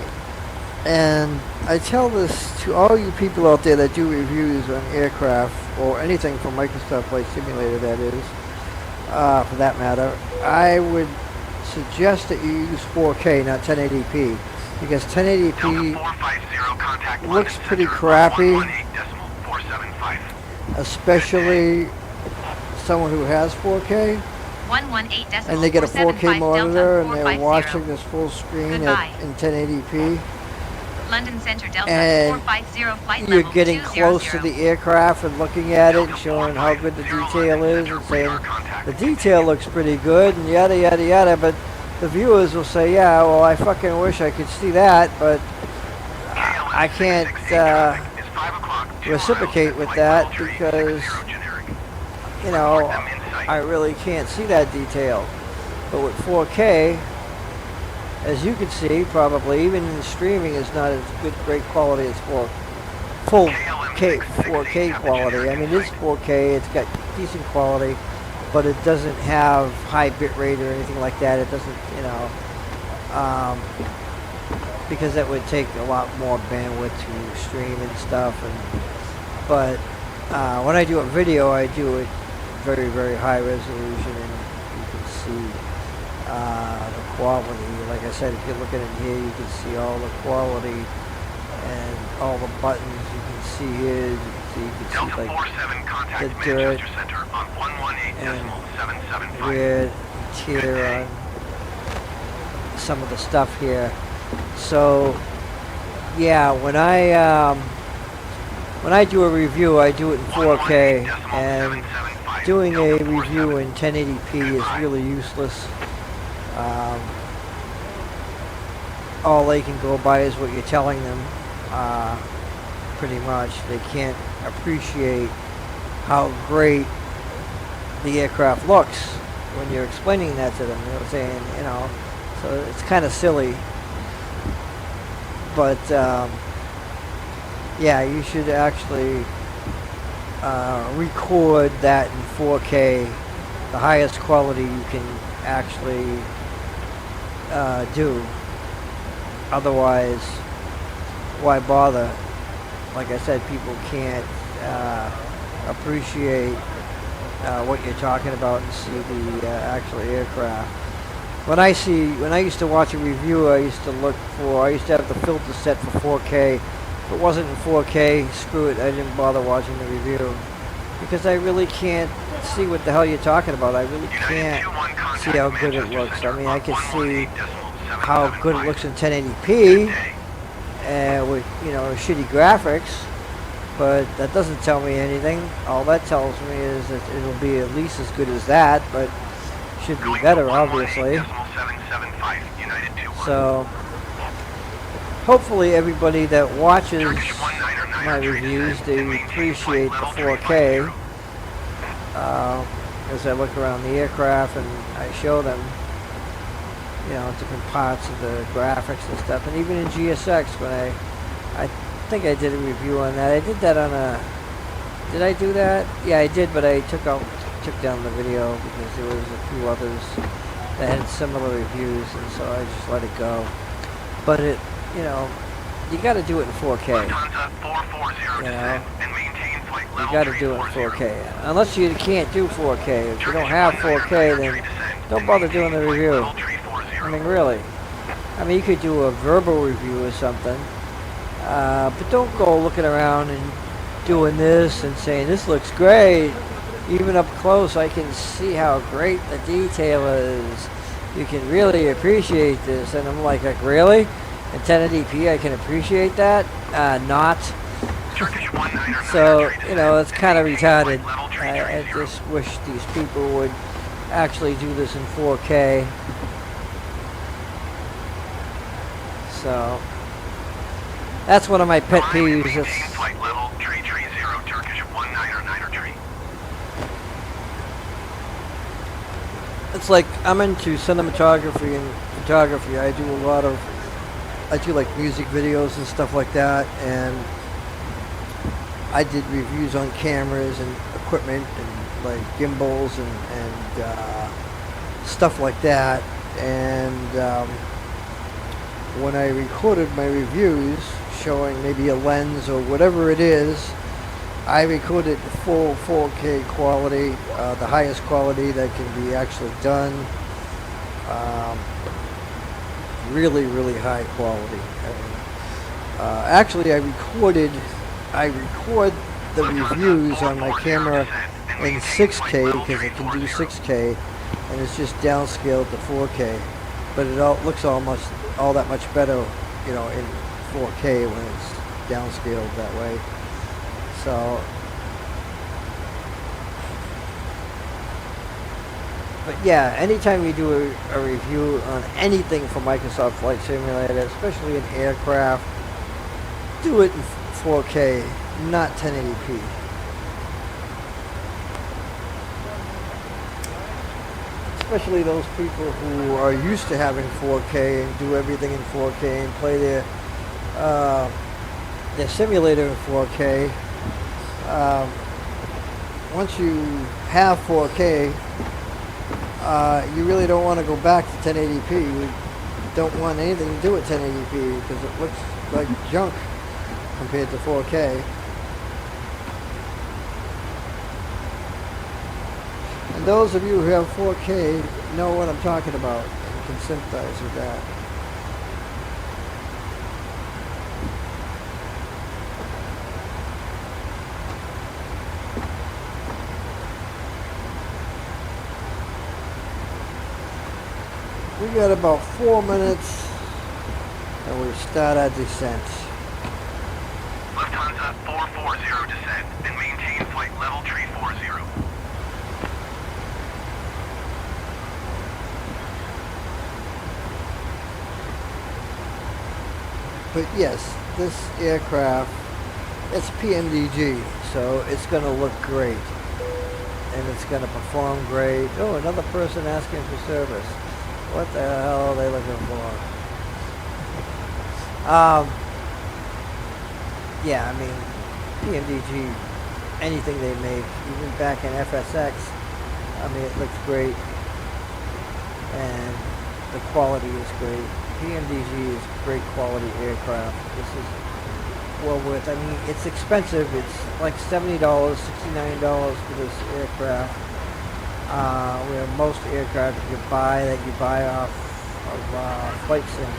And I tell this to all you people out there that do reviews on aircraft or anything from Microsoft Flight Simulator, that is, for that matter. I would suggest that you use 4K, not 1080p, because 1080p looks pretty crappy, especially someone who has 4K, 118 and they get a 4K monitor and they're 450. watching this full screen Goodbye. in 1080p. London Center Delta and 450 flight you're level getting 200. close to the aircraft and looking at it and showing how good the detail is and saying the detail looks pretty good and yada yada yada, but the viewers will say, yeah, well, I fucking wish I could see that, but I can't reciprocate with that because, you know, I really can't see that detail. But with 4K, as you can see, probably even in the streaming, is not as good, great quality as full 4K quality. I mean, it's 4K, it's got decent quality, but it doesn't have high bit rate or anything like that. It doesn't, you know, because that would take a lot more bandwidth to stream and stuff. But when I do a video, I do it very, very high resolution, and you can see the quality. Like I said, if you look at it here, you can see all the quality and all the buttons. You can see here, you can see like the dirt and weird tear on some of the stuff here. So yeah, when I do a review, I do it in 4K, and doing a review in 1080p is really useless. All they can go by is what you're telling them, pretty much. They can't appreciate how great the aircraft looks when you're explaining that to them. They're saying, you know, so it's kind of silly. But yeah, you should actually record that in 4K, the highest quality you can actually do. Otherwise, why bother? Like I said, people can't appreciate what you're talking about and see the actual aircraft. When I used to watch a review, I used to have the filter set for 4K. If it wasn't in 4K, screw it, I didn't bother watching the review. Because I really can't see what the hell you're talking about. I really can't see how good it looks. I mean, I can see how good it looks in 1080p with, you know, shitty graphics, but that doesn't tell me anything. All that tells me is that it'll be at least as good as that, but should be better, obviously. So hopefully everybody that watches my reviews, they appreciate the 4K as I look around the aircraft and I show them, you know, different parts of the graphics and stuff. And even in GSX, when I think I did a review on that. I did that on a, did I do that? Yeah, I did, but I took down the video because there was a few others that had similar reviews, and so I just let it go. But it, you know, you got to do it in 4K. You know, you got to do it in 4K. Unless you can't do 4K. If you don't have 4K, then don't bother doing the review. I mean, really. I mean, you could do a verbal review or something, but don't go looking around and doing this and saying this looks great. Even up close, I can see how great the detail is. You can really appreciate this. And I'm like really? In 1080p, I can appreciate that? Not. So, you know, it's kind of retarded. I just wish these people would actually do this in 4K. So, that's one of my pet peeves. It's like, I'm into cinematography and photography. I do like music videos and stuff like that, and I did reviews on cameras and equipment and like gimbals and stuff like that. And when I recorded my reviews showing maybe a lens or whatever it is, I recorded full 4K quality, the highest quality that can be actually done. Really, really high quality. Actually, I record the reviews on my camera in 6K because it can do 6K, and it's just downscaled to 4K. But it all looks all that much better, you know, in 4K when it's downscaled that way. So, but yeah, anytime you do a review on anything from Microsoft Flight Simulator, especially an aircraft, do it in 4K, not 1080p. Especially those people who are used to having 4K and do everything in 4K and play their simulator in 4K. Once you have 4K, you really don't want to go back to 1080p. You don't want anything to do with 1080p because it looks like junk compared to 4K. And those of you who have 4K know what I'm talking about and can sympathize with that. We got about 4 minutes and we start our descent. Lufthansa 440 descent and maintain flight level 340. But yes, this aircraft, it's PMDG, so it's going to look great. And it's going to perform great. Oh, another person asking for service. What the hell are they looking for? Yeah, I mean, PMDG, anything they make, even back in FSX, I mean, it looks great. And the quality is great. PMDG is great quality aircraft. This is well worth. I mean, it's expensive. It's like $70, $69 for this aircraft. Where most aircraft you buy off of Flight Sim,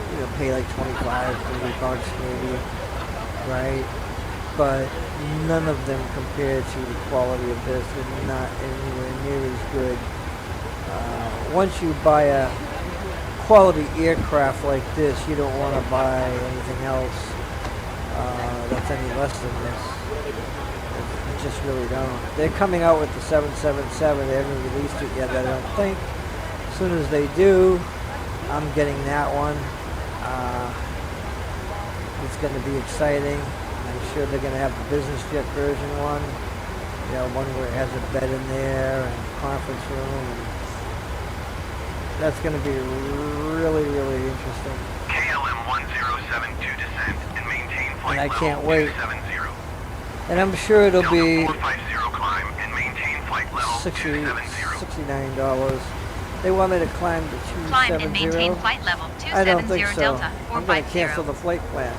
you know, pay like 25, 30 bucks maybe, right? But none of them compare to the quality of this. They're not anywhere near as good. Once you buy a quality aircraft like this, you don't want to buy anything else that's any less than this. You just really don't. They're coming out with the 777. They haven't released it yet, I don't think. As soon as they do, I'm getting that one. It's going to be exciting. I'm sure they're going to have the business jet version one. You know, one where it has a bed in there and a conference room. And that's going to be really, really interesting. KLM 1072 descent and maintain flight And I level can't wait. 270. And I'm sure it'll Delta be 450 climb and maintain flight level 270. $69. They want me to climb to 270. Climb and maintain flight level I don't 270 think so. Delta I'm going to 450. cancel the flight plan.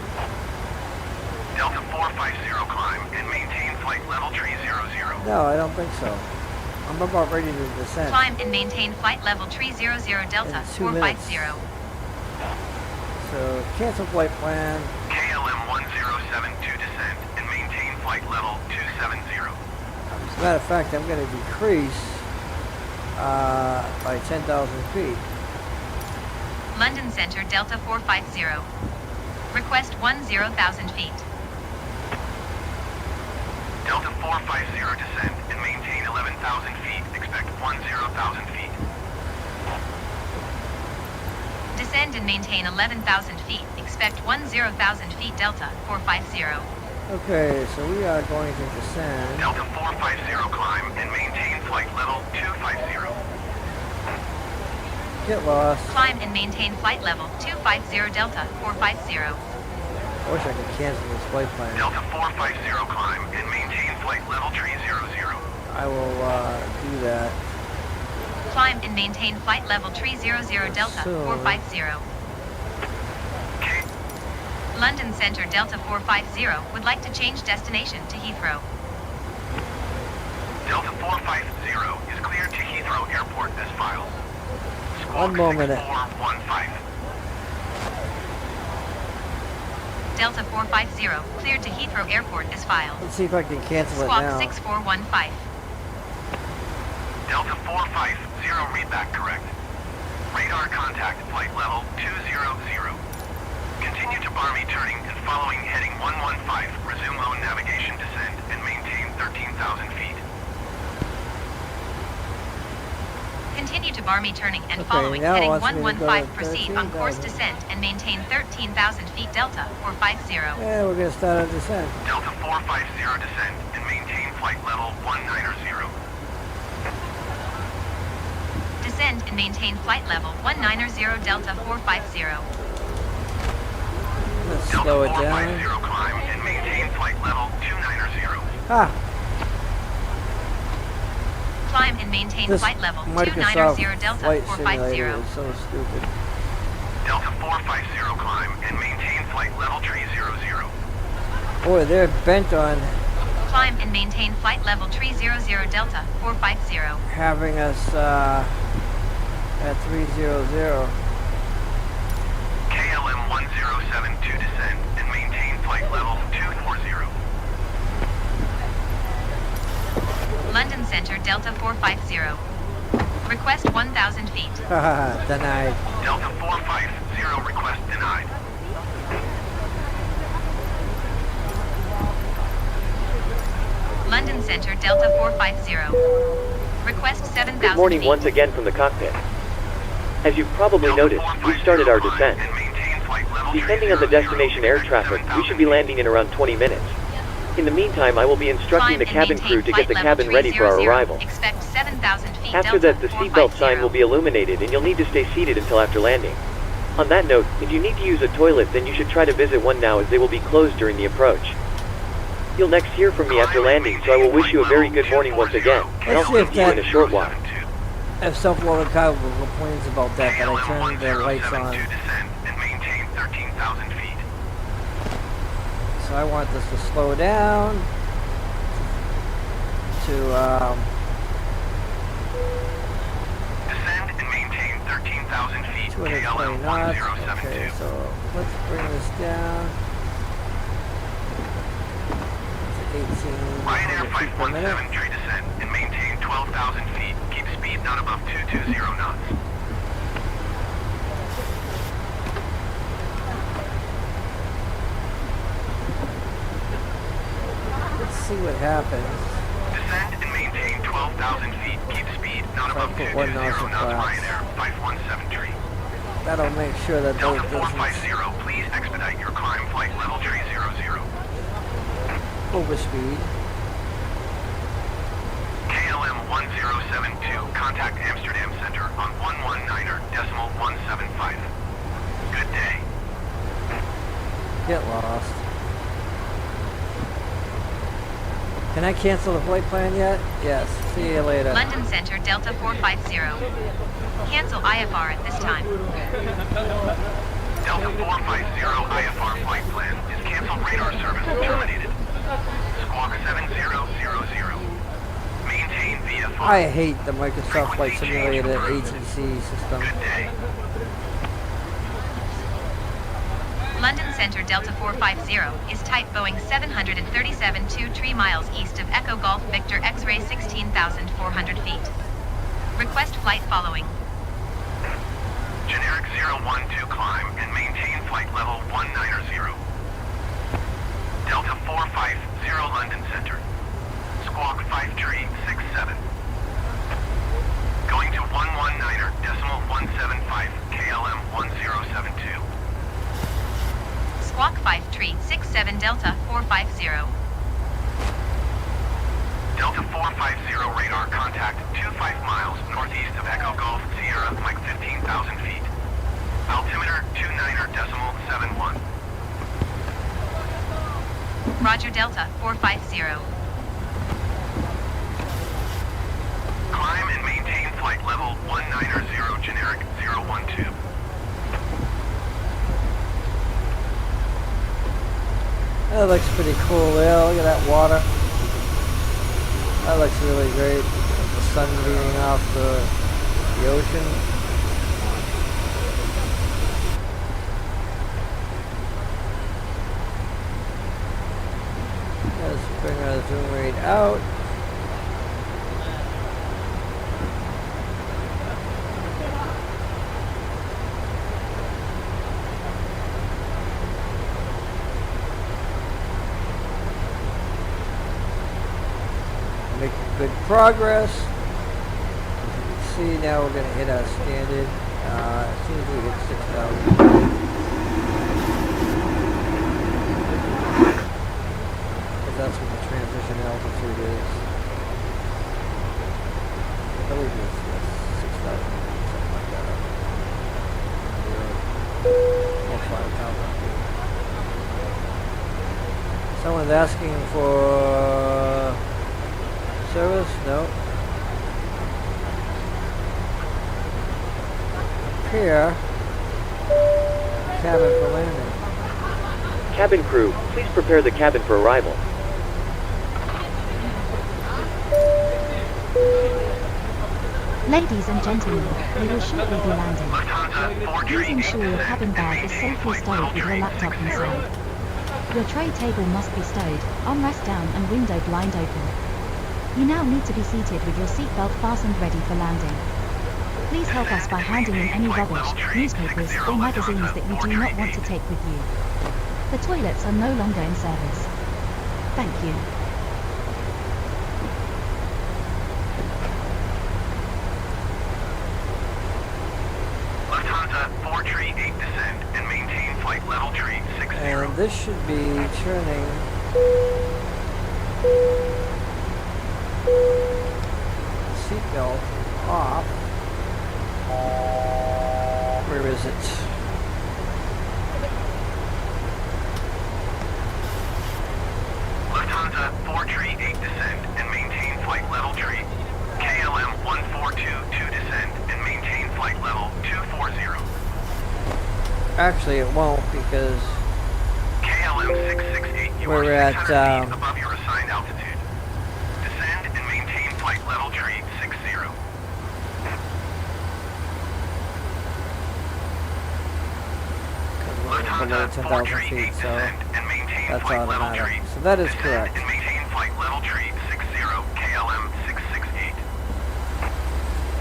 Delta 450 climb and maintain flight level 300. No, I don't think so. I'm about ready to descend. Climb and maintain flight level 300 Delta In 2 minutes. 450. So cancel flight plan. KLM 1072 descent and maintain flight level 270. As a matter of fact, I'm going to decrease by 10,000 feet. London Center Delta 450. Request 10,000 feet. Delta 450 descent and maintain 11,000 feet. Expect 10,000 feet. Descend and maintain 11,000 feet. Expect 10,000 feet Delta 450. Okay, so we are going to descend. Delta 450 climb and maintain flight level 250. Get lost. Climb and maintain flight level 250 Delta 450. I wish I could cancel this flight plan. Delta 450 climb and maintain flight level 300. I will do that. Climb and maintain flight level 300 Delta So- 450. London Center Delta 450 would like to change destination to Heathrow. Delta 450 is cleared to Heathrow Airport as filed. One more minute. 6415. Delta 450 cleared to Heathrow Airport as filed. Let's see if I can cancel it Squawk now. 6415. Delta 450 readback correct. Radar contact flight level 200. Continue to Barmy turning and following heading 115. Resume low navigation descend and maintain 13,000 feet. Continue to Barmy turning and Okay, following now heading wants me to go to 115. Proceed on course 13,000. descent and maintain 13,000 feet Delta 450. Yeah, we're gonna start our descent. Delta 450 descend and maintain flight level 190. Descend and maintain flight level 190 Delta 450. Let's Delta slow it 450 down. climb and maintain flight level 290. Ah, Climb and maintain this flight level Microsoft 290 Delta flight 450. simulator is so stupid. Delta 450 climb and maintain flight level 300. Boy, they're bent on Climb and maintain flight level 300 Delta 450. having us at 300. KLM 1072 descend and maintain flight level 240. London Center Delta 450. Request 1,000 feet. Haha, denied. Delta 450 request denied. London Center Delta 450. Request 7,000 Good morning feet. once again from the cockpit. As you've probably Delta noticed, we've 450 started our climb descent. and maintain flight level Depending on the 300. destination air traffic, we should be landing in around 20 minutes. In the meantime, I will be instructing the cabin crew to get the cabin ready for our arrival. Expect 7,000 feet After Delta that, the seatbelt sign will be illuminated and you'll need to stay seated until after landing. On that note, if you need to use a toilet, then you should try to visit one now as they will be closed during the approach. You'll next hear from me after landing, so I will wish you a very good morning once again, and I'll speak to you in a short while. If self-loaded cargo complains about that, but I turned the lights on. descend and maintain 13,000 feet. So I want this to slow down to Descend and maintain 13,000 feet. 220 KLM knots. 1072. Okay, so let's bring this down to 1,800 Ryanair feet per minute. 517 descend and maintain 12,000 feet. Keep speed not above 220 knots. Let's see what happens. Descend and maintain 12,000 feet. Keep speed not above put 220 one nozzle knots. flaps. Ryanair 517. That'll make sure that Delta those doesn't 450, please expedite your climb flight level 300. overspeed. KLM 1072, contact Amsterdam Center on 119.175. Good day. Get lost. Can I cancel the flight plan yet? Yes. See you later. London Center Delta 450. Cancel IFR at this time. Delta 450 IFR flight plan is canceled. Radar service terminated. Squawk 7000. Maintain VFR. I hate the Microsoft Flight Simulator ATC system. Good day. London Center Delta 450 is type Boeing 737 3 miles east of Echo Golf Victor X-ray 16,400 feet. Request flight following. Generic 012 climb and maintain flight level 190. Delta 450 London Center. Squawk 5367. Going to 119.175 KLM 1072. Squawk 5367 Delta 450. Delta 450 radar contact 25 miles northeast of Echo Golf Sierra, Mike 15,000 feet. Altimeter 29.71. Roger Delta 450. Climb and maintain flight level 190 generic 012. That looks pretty cool there. Look at that water. That looks really great. The sun beaming off the ocean. Let's bring our zoom rate out. good progress. As you can see, now we're going to hit our standard as soon as we hit 6,000. Because that's what the transition altitude is. I believe it's 6,000, something like that. Or 5,000 feet. Someone's asking for service? No. Prepare cabin for landing. Cabin crew, please prepare the cabin for arrival. Ladies and gentlemen, we will shortly be landing. Please ensure your cabin bag is safely stowed with your laptop inside. Your tray table must be stowed, armrest down and window blind open. You now need to be seated with your seatbelt fastened ready for landing. Please help us by handing in any rubbish, newspapers or magazines that you do not want to take with you. The toilets are no longer in service. Thank you. Lufthansa 438 descend and maintain flight level tree 60. And this should be turning the seatbelt off. Where is it? Lufthansa 438 descend and maintain flight level tree. KLM 1422 descend and maintain flight level 240. Actually, it won't because KLM 668, you we're are at 600 feet above your assigned altitude. Descend and maintain flight level tree 60. below 10,000 feet, so that's automatic. So that is correct. And maintain flight level tree 60 KLM 668.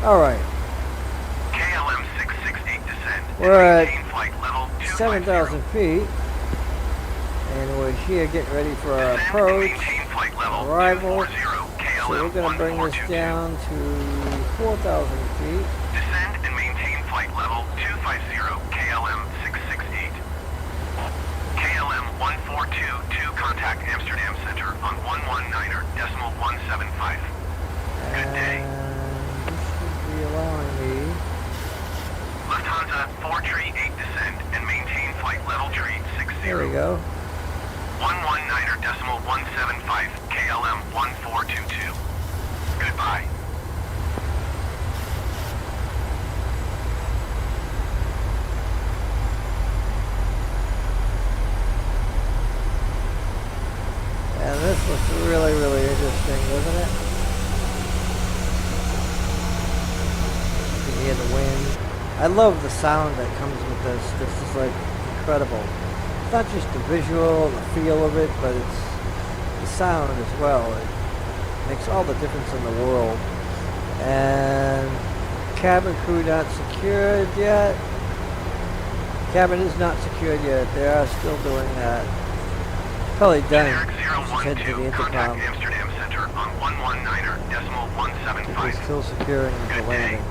Alright. KLM 668 descend. We're at maintain flight level 7,000 feet. And we're here getting ready for our approach. Arrival. So we're going to bring this down to 4,000 feet. Descend and maintain flight level 250 KLM 668. KLM 1422 contact Amsterdam Center on 119.175. Good day. And this should be allowing me. Lufthansa 438 descend and maintain flight level tree 60. There we go. 119.175 KLM 1422. Goodbye. And this looks really, really interesting, doesn't it? You can hear the wind. I love the sound that comes with this. This is like incredible. It's not just the visual, the feel of it, but it's the sound as well. It makes all the difference in the world. And cabin crew not secured yet. Cabin is not secured yet. They are still doing that. Probably done. Just head to the intercom. Amsterdam Center on 119.175. We're still securing the landing.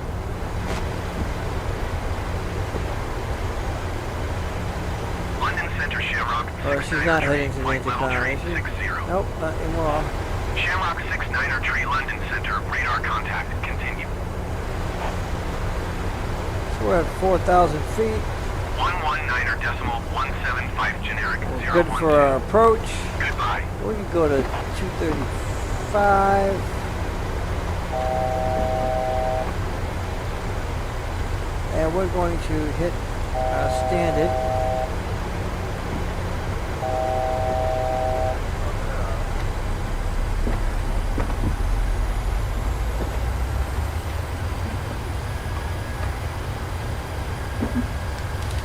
London Center Shamrock. Oh, she's not heading to the intercom, is she? Nope, not anymore. Shamrock 69er Tree London Center. Radar contact. Continue. So we're at 4,000 feet. 119.175 generic. We're good for our approach. Goodbye. We can go to 235. And we're going to hit standard.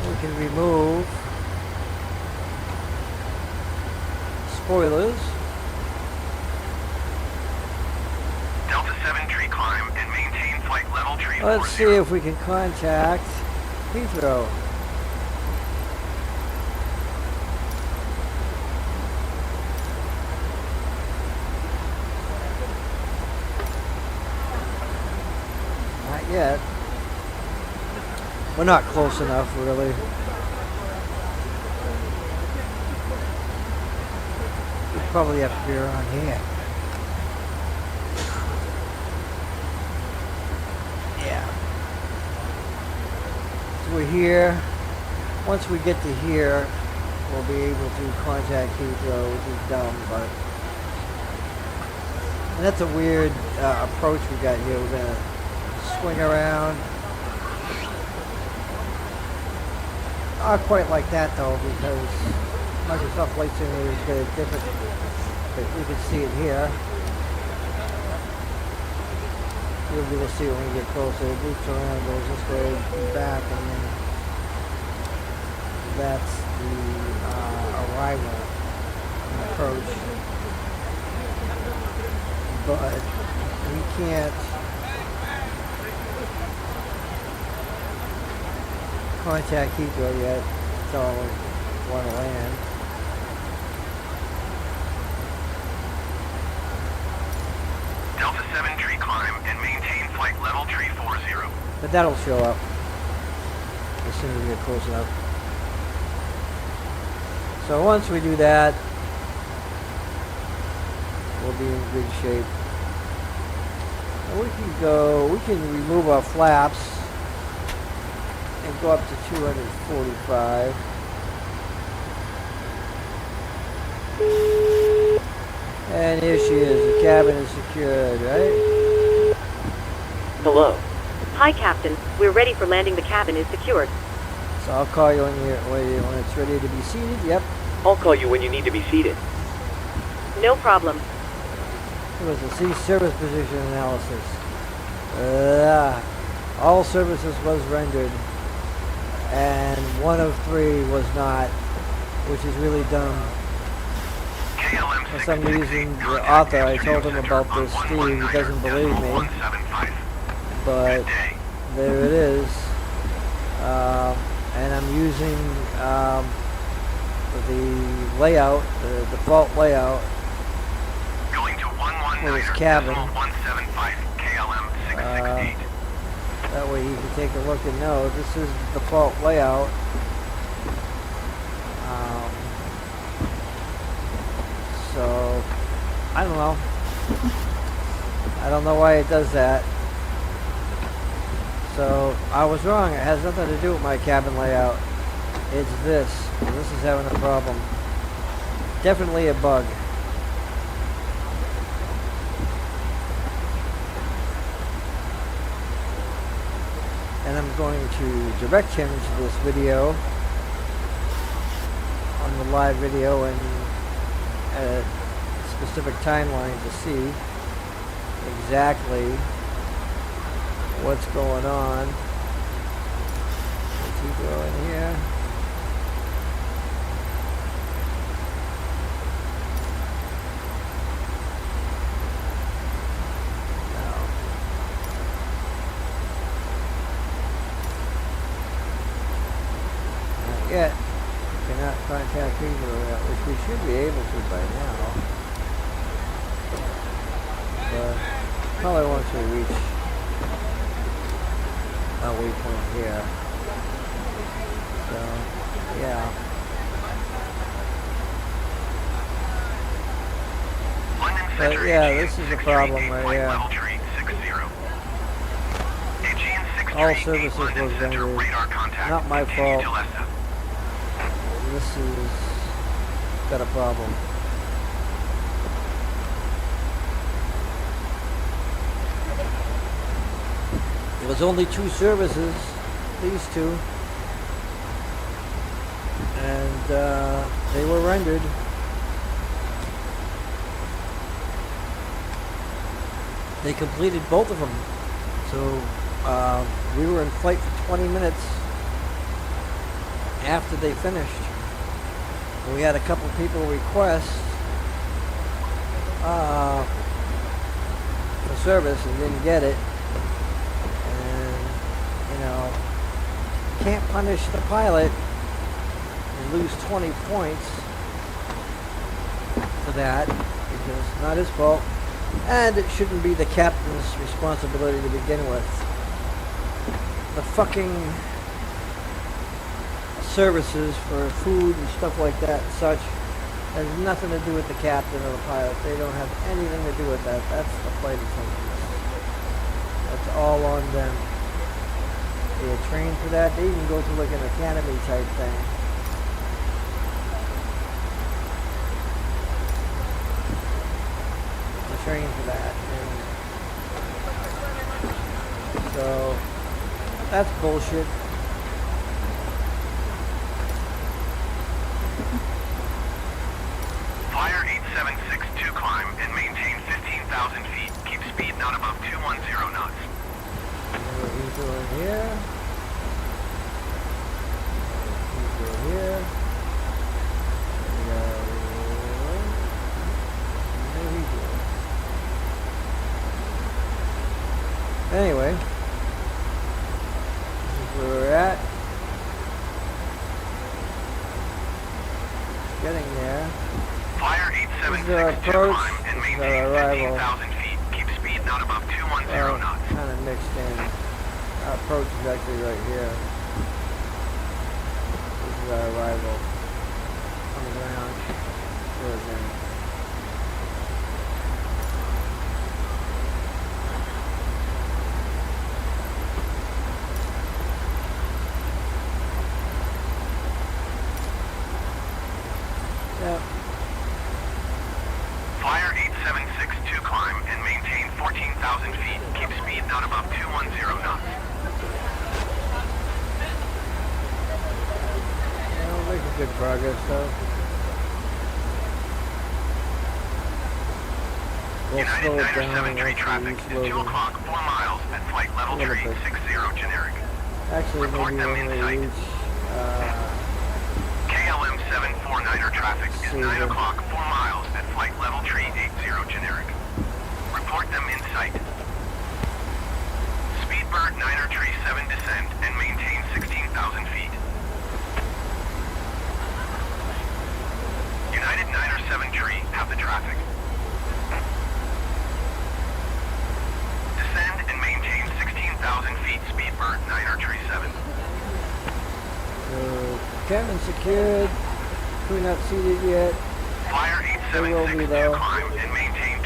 We can remove spoilers. Delta 7 tree climb and maintain flight level tree 40. Let's see if we can contact Heathrow. Not yet. We're not close enough, really. We probably have to be around here. Yeah. So we're here. Once we get to here, we'll be able to contact Heathrow, which is dumb, but... And that's a weird approach we got here. We're going to swing around. Not quite like that, though, because Microsoft Flight Simulator is got a different... But you can see it here. You'll be able to see it when you get closer. It loops around, goes this way, back, and then that's the arrival approach. But we can't contact Heathrow yet. That's all we want to land. Delta 7 tree climb and maintain flight level tree 40. But that'll show up as soon as we get close enough. So once we do that, we'll be in good shape. And we can remove our flaps and go up to 245. And here she is. The cabin is secured, right? Hello. Hi, Captain. We're ready for landing. The cabin is secured. So I'll call you when it's ready to be seated. Yep. I'll call you when you need to be seated. No problem. It was a C service position analysis. All services was rendered, and 1 of 3 was not, which is really dumb. For some reason, the author, I told him about this, Steve, he doesn't believe me, but there it is. And I'm using the layout, the default layout for his cabin. That way you can take a look and know this is the default layout. So I don't know. I don't know why it does that. So I was wrong. It has nothing to do with my cabin layout. It's this. This is having a problem. Definitely a bug. And I'm going to direct him to this video on the live video and a specific timeline to see exactly what's going on. Let's keep going here. Yet, cannot contact Heathrow yet, which we should be able to by now. But probably once we reach a waypoint here. So, yeah. But yeah, this is a problem right here. All services was rendered. Not my fault. This is got a problem. It was only 2 services, these 2, and they were rendered. They completed both of them, so we were in flight for 20 minutes after they finished. We had a couple people request for service and didn't get it. And, you know, can't punish the pilot and lose 20 points for that because it's not his fault. And it shouldn't be the captain's responsibility to begin with. the fucking services for food and stuff like that and such has nothing to do with the captain or the pilot. They don't have anything to do with that. That's the flight attendants. That's all on them. They're trained for that. They even go to like an academy type thing. They're trained for that. And so that's bullshit. Flyer 8762 climb and maintain 15,000 feet. Keep speed not above 210 knots. What he's doing here. He's doing here. There he goes. Anyway, this is where we're at. Getting there. Flyer 8762 climb and maintain 15,000 feet. Keep speed not above 210 knots. Kind of mixed in. Our approach is actually right here. This is our arrival. Coming around towards them. Yep. Flyer 8762 climb and maintain 14,000 feet. Keep speed not above 210 knots. Well, making good progress though. We'll United slow it Niner down 7 tree traffic is 2 o'clock, 4 miles at flight level Little tree bit. 60 generic. Actually, Report maybe them when in we sight. reach, KLM 749er traffic is See 9 them. o'clock, 4 miles at flight level tree 80 generic. Report them in sight. Speedbird Niner tree 7 descend and maintain 16,000 feet. United Niner 7 tree have the traffic. Descend and maintain 16,000 feet. Speedbird Niner tree 7. so cabin secured, crew not seated yet. Flyer There will be 8762 though. climb and maintain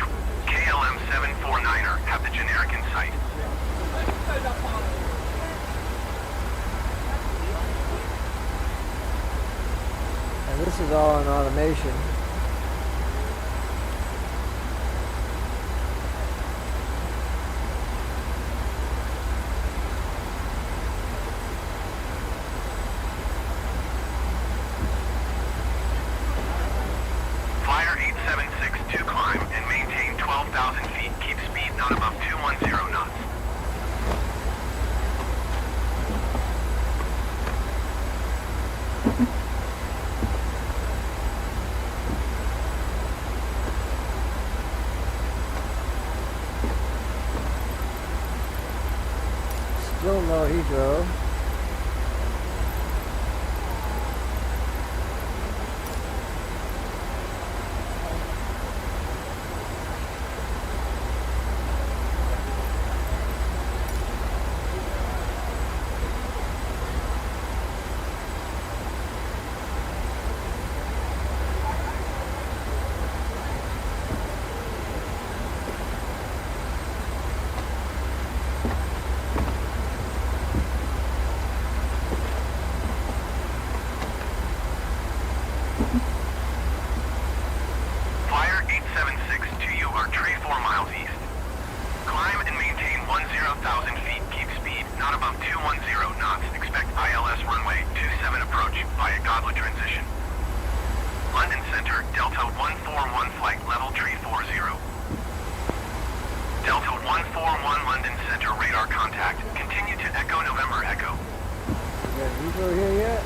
KLM 749er have the generic in sight. And this is all in automation. Flyer 8762 climb and maintain 12,000 feet. Keep speed not above 210 knots. Still no Heathrow. Flyer 876 to you are tree 4 miles east. Climb and maintain 10,000 feet. Keep speed not above 210 knots. Expect ILS runway 27 approach via Godlet transition. London Center, Delta 141 flight level tree 40. Delta 141 London Center radar contact. Continue to Echo November Echo. We got Heathrow here yet?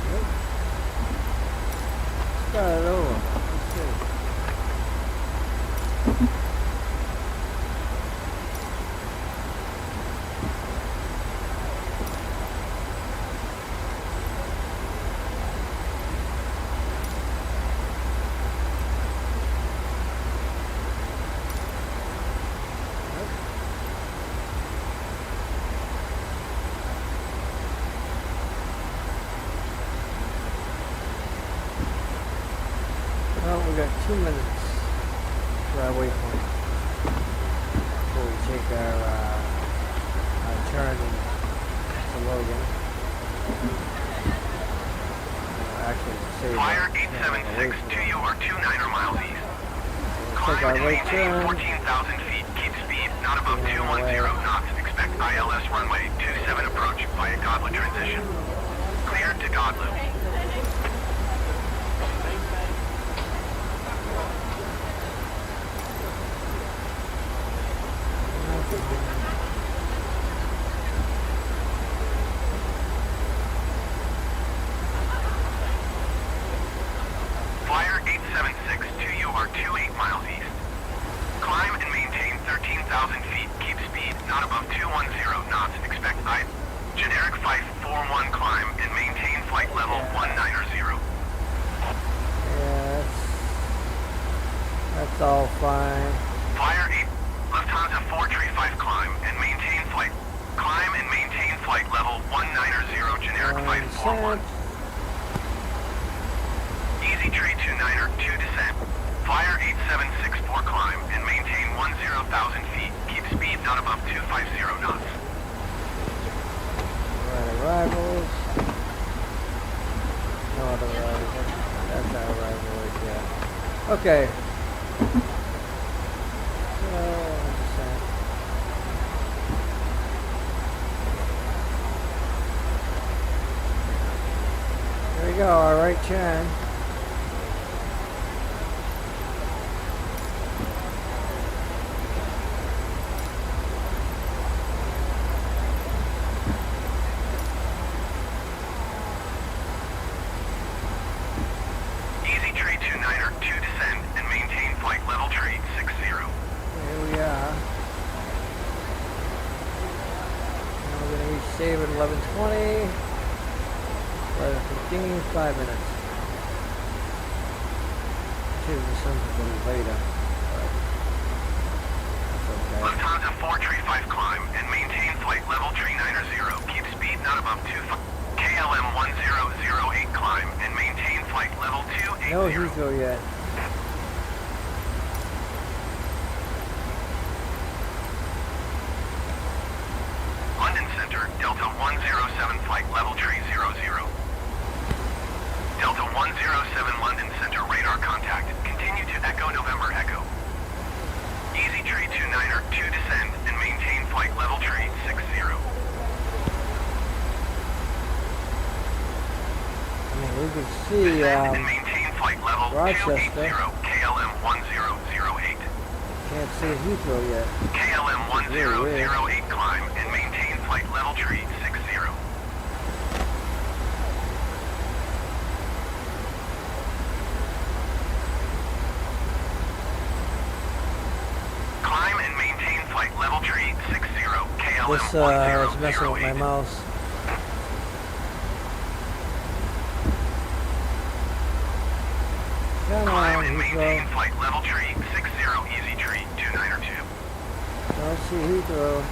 Nope. Start it over. Let's see. Nope. 2 minutes to our waypoint before we take our turn to Logan. Actually, save Fire 876 to you are 29er miles east. take our right turn. 14,000 feet. Keep speed, not above 210 knots. Expect ILS runway 27 approach via Godlet transition. Cleared to Godlet. Flyer 876 to you are 28 miles east. Climb and maintain 13,000 feet. Keep speed, not above 210 knots. Expect generic 541 climb and maintain flight level 190. Yeah, that's all fine. Flyer 8, Lufthansa 435 climb and maintain flight. Climb and maintain flight level 190, generic 541. Easy tree 29er, 2 descent. Flyer 8764 climb and maintain 10,000 feet. Keep speed not above 250 knots. Right, arrivals. No other arrivals. That's our arrival right there. Okay. So, descent. There we go, our right turn. Easy tree 29er, 2 descend and maintain flight level tree 60. Here we are. Now we're going to reach save at 11:20. 11:15, 5 minutes. Should be something a little later. But that's okay. Lufthansa 435 climb and maintain flight level tree 90. Keep speed not above 25. KLM 1008 climb and maintain flight level 280. No Heathrow yet. London Center, Delta 107 flight level tree 00. Delta 107 London Center radar contact. Continue to Echo November Echo. Easy tree 29er, 2 descend and maintain flight level tree 60. I mean, we can see Descend and maintain flight level Rochester. 280 KLM 1008. Can't see Heathrow yet. KLM 1008 climb and maintain flight level tree 60. Climb and maintain flight level tree 60. KLM This is messing with my 1008. mouse. Come Climb on, and maintain Heathrow. flight level tree 60. Easy tree 292. Don't see Heathrow.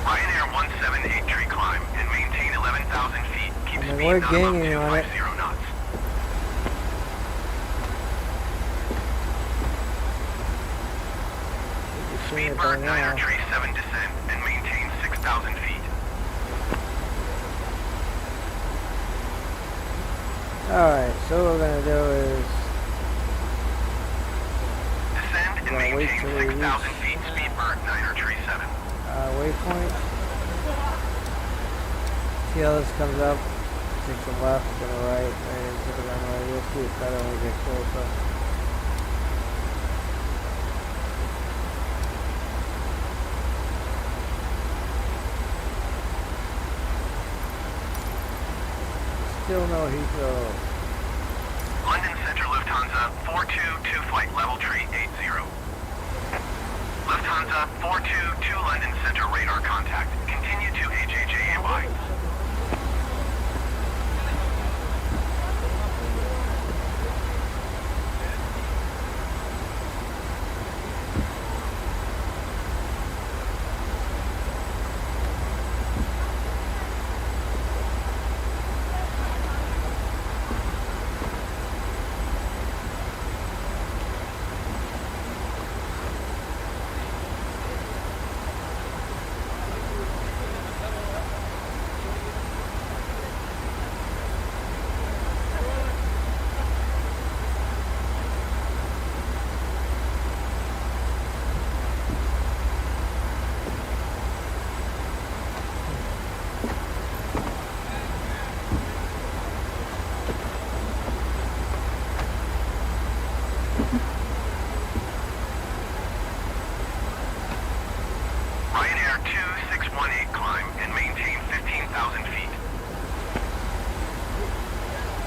Ryanair 178 tree climb and maintain 11,000 feet. Keep I mean, speed we're not above gaining on it. 250 knots. Seeing it by Speedbird 9er now. tree 7 descend and maintain 6,000 feet. Alright, so what we're going to do is Descend and Gonna wait maintain till we 6,000 reach- feet. Speedbird 9er tree 7. waypoint. See how this comes up? Take the left, then the right, right into the runway. You'll see it better when we get closer. Still no Heathrow. London Center Lufthansa 422 flight level tree 80. Lufthansa 422 London Center radar contact. Continue to AJJ standby.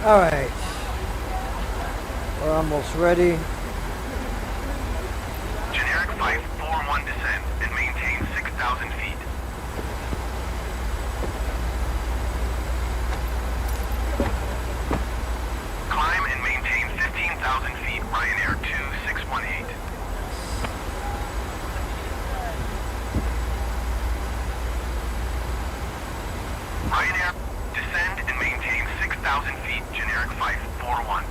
Alright. We're almost ready. Generic 541 descend and maintain 6,000 feet. Climb and maintain 15,000 feet, Ryanair 2618. Ryanair, descend and maintain 6,000 feet, generic 541.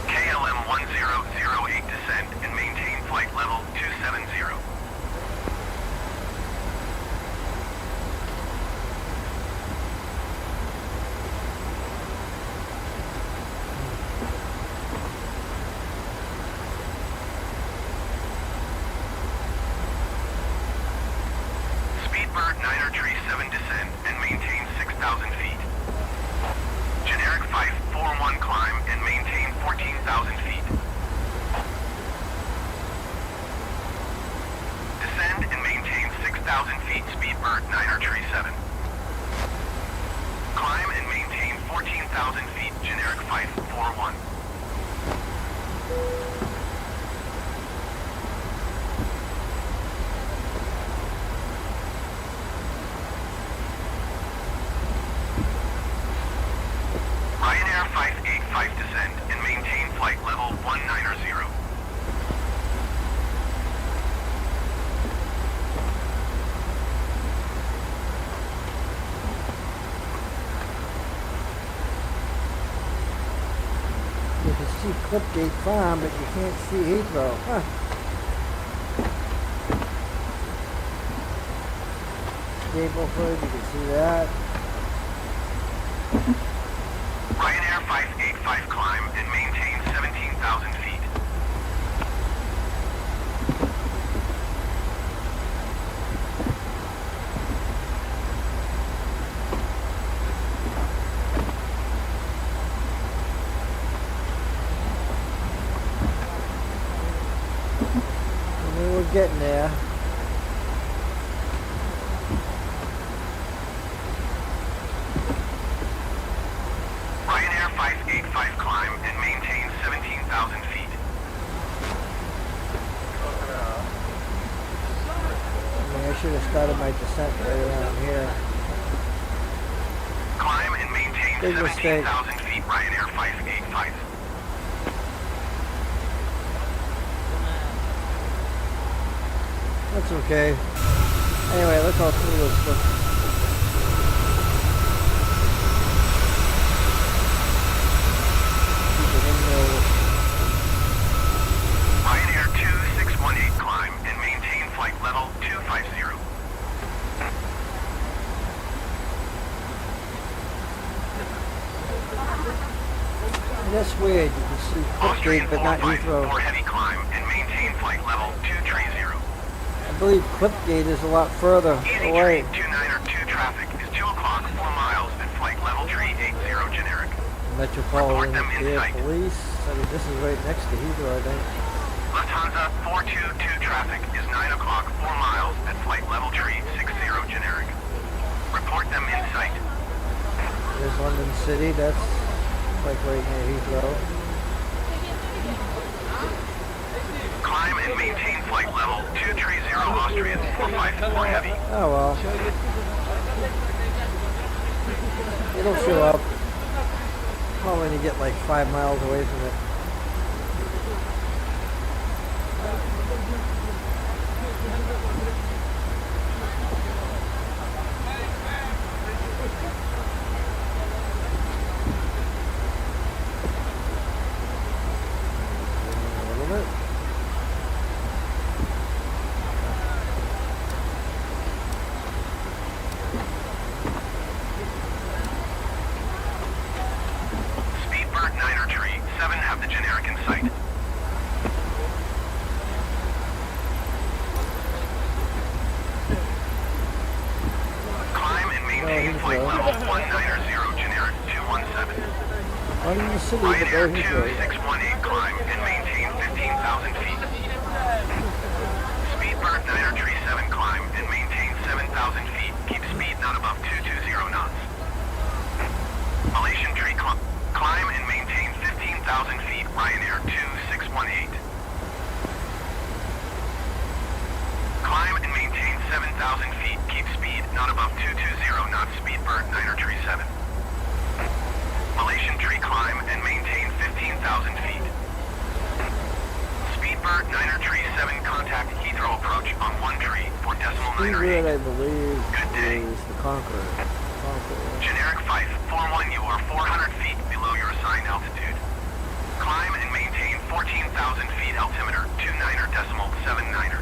KLM 1008 descend and maintain flight level 270. Speedbird Niner Tree 7 descend and maintain 6,000 feet. Generic 541 climb and maintain 14,000 feet. Descend and maintain 6,000 feet, Speedbird Niner Tree 7. Climb and maintain 14,000 feet, generic 541. Ryanair 585 descend and maintain flight level 190. You can see Clipgate Farm, but you can't see Heathrow. Huh. Stableford, you can see that. Ryanair 585 climb and maintain 17,000 feet. I mean, we're getting there. Ryanair 585 climb and maintain 17,000 feet. I mean, I should have started my descent right around here. Climb and maintain Big mistake. 17,000 feet, Ryanair 585. That's okay. Anyway, let's all through this stuff. Keep it in there. Ryanair 2618 climb and maintain flight level 250. That's weird. You can see Austrian Clipgate, but not 454 Heathrow. heavy climb and maintain flight level 230. I believe Clipgate is a lot further Easy away. train 292 traffic is 2 o'clock 4 miles at flight level 380 generic. Metropolitan Report them in Air sight. Police. I mean, this is right next to Heathrow, I think. Lufthansa 422 traffic is 9 o'clock 4 miles at flight level 360 generic. Report them in sight. There's London City. That's like right near Heathrow. Climb and maintain flight level 230 Austrian 454 heavy. Oh well. It'll show up. Probably when you get like 5 miles away from it. A little bit. Speedbird Niner Tree 7 have the American site. Climb and maintain flight level 190 generic 217. Not in the city, but Ryanair there Heathrow. 2618 climb and maintain 15,000 feet. Speedbird 937 climb and maintain 7,000 feet. Keep speed not above 220 knots. Malaysian tree climb and maintain 15,000 feet. Ryanair 2618. Climb and maintain 7,000 feet. Keep speed not above 220 knots. Speedbird 937. Malaysian tree climb and maintain 15,000 feet. Speedbird 937 contact Heathrow approach on 1 tree for decimal 98. I believe, Good day. is the Conqueror. Generic 541, you are 400 feet below your assigned altitude. Climb and maintain 14,000 feet altimeter 29.79.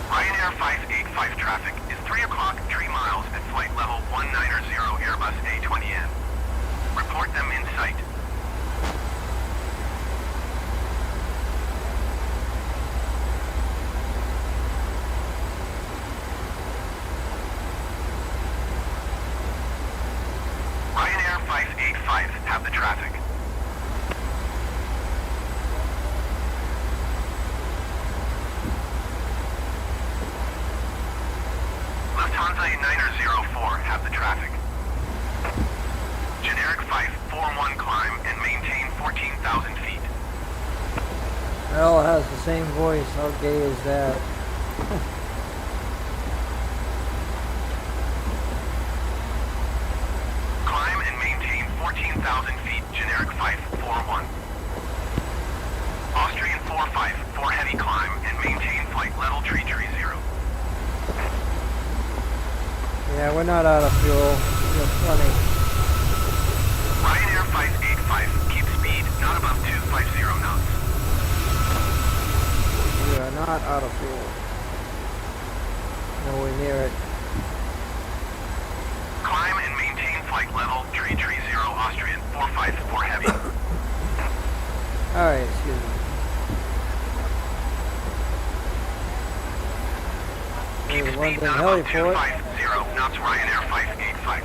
Ryanair 585 traffic is 3 o'clock 3 miles at flight level 190 Airbus A20N. Report them in sight. Ryanair 585 have the traffic. Lufthansa 904 have the traffic. Generic 541 climb and maintain 14,000 feet. It all has the same voice. How gay is that? Climb and maintain 14,000 feet. Generic 541. Austrian 454 heavy climb and maintain flight level 330. Yeah, we're not out of fuel. We have plenty. Ryanair 585, keep speed not above 250 knots. We are not out of fuel. Nowhere near it. Climb and maintain flight level 330 Austrian 454 heavy. Alright, excuse me. Keep There's speed London not above heliport. 250 knots. Ryanair 585.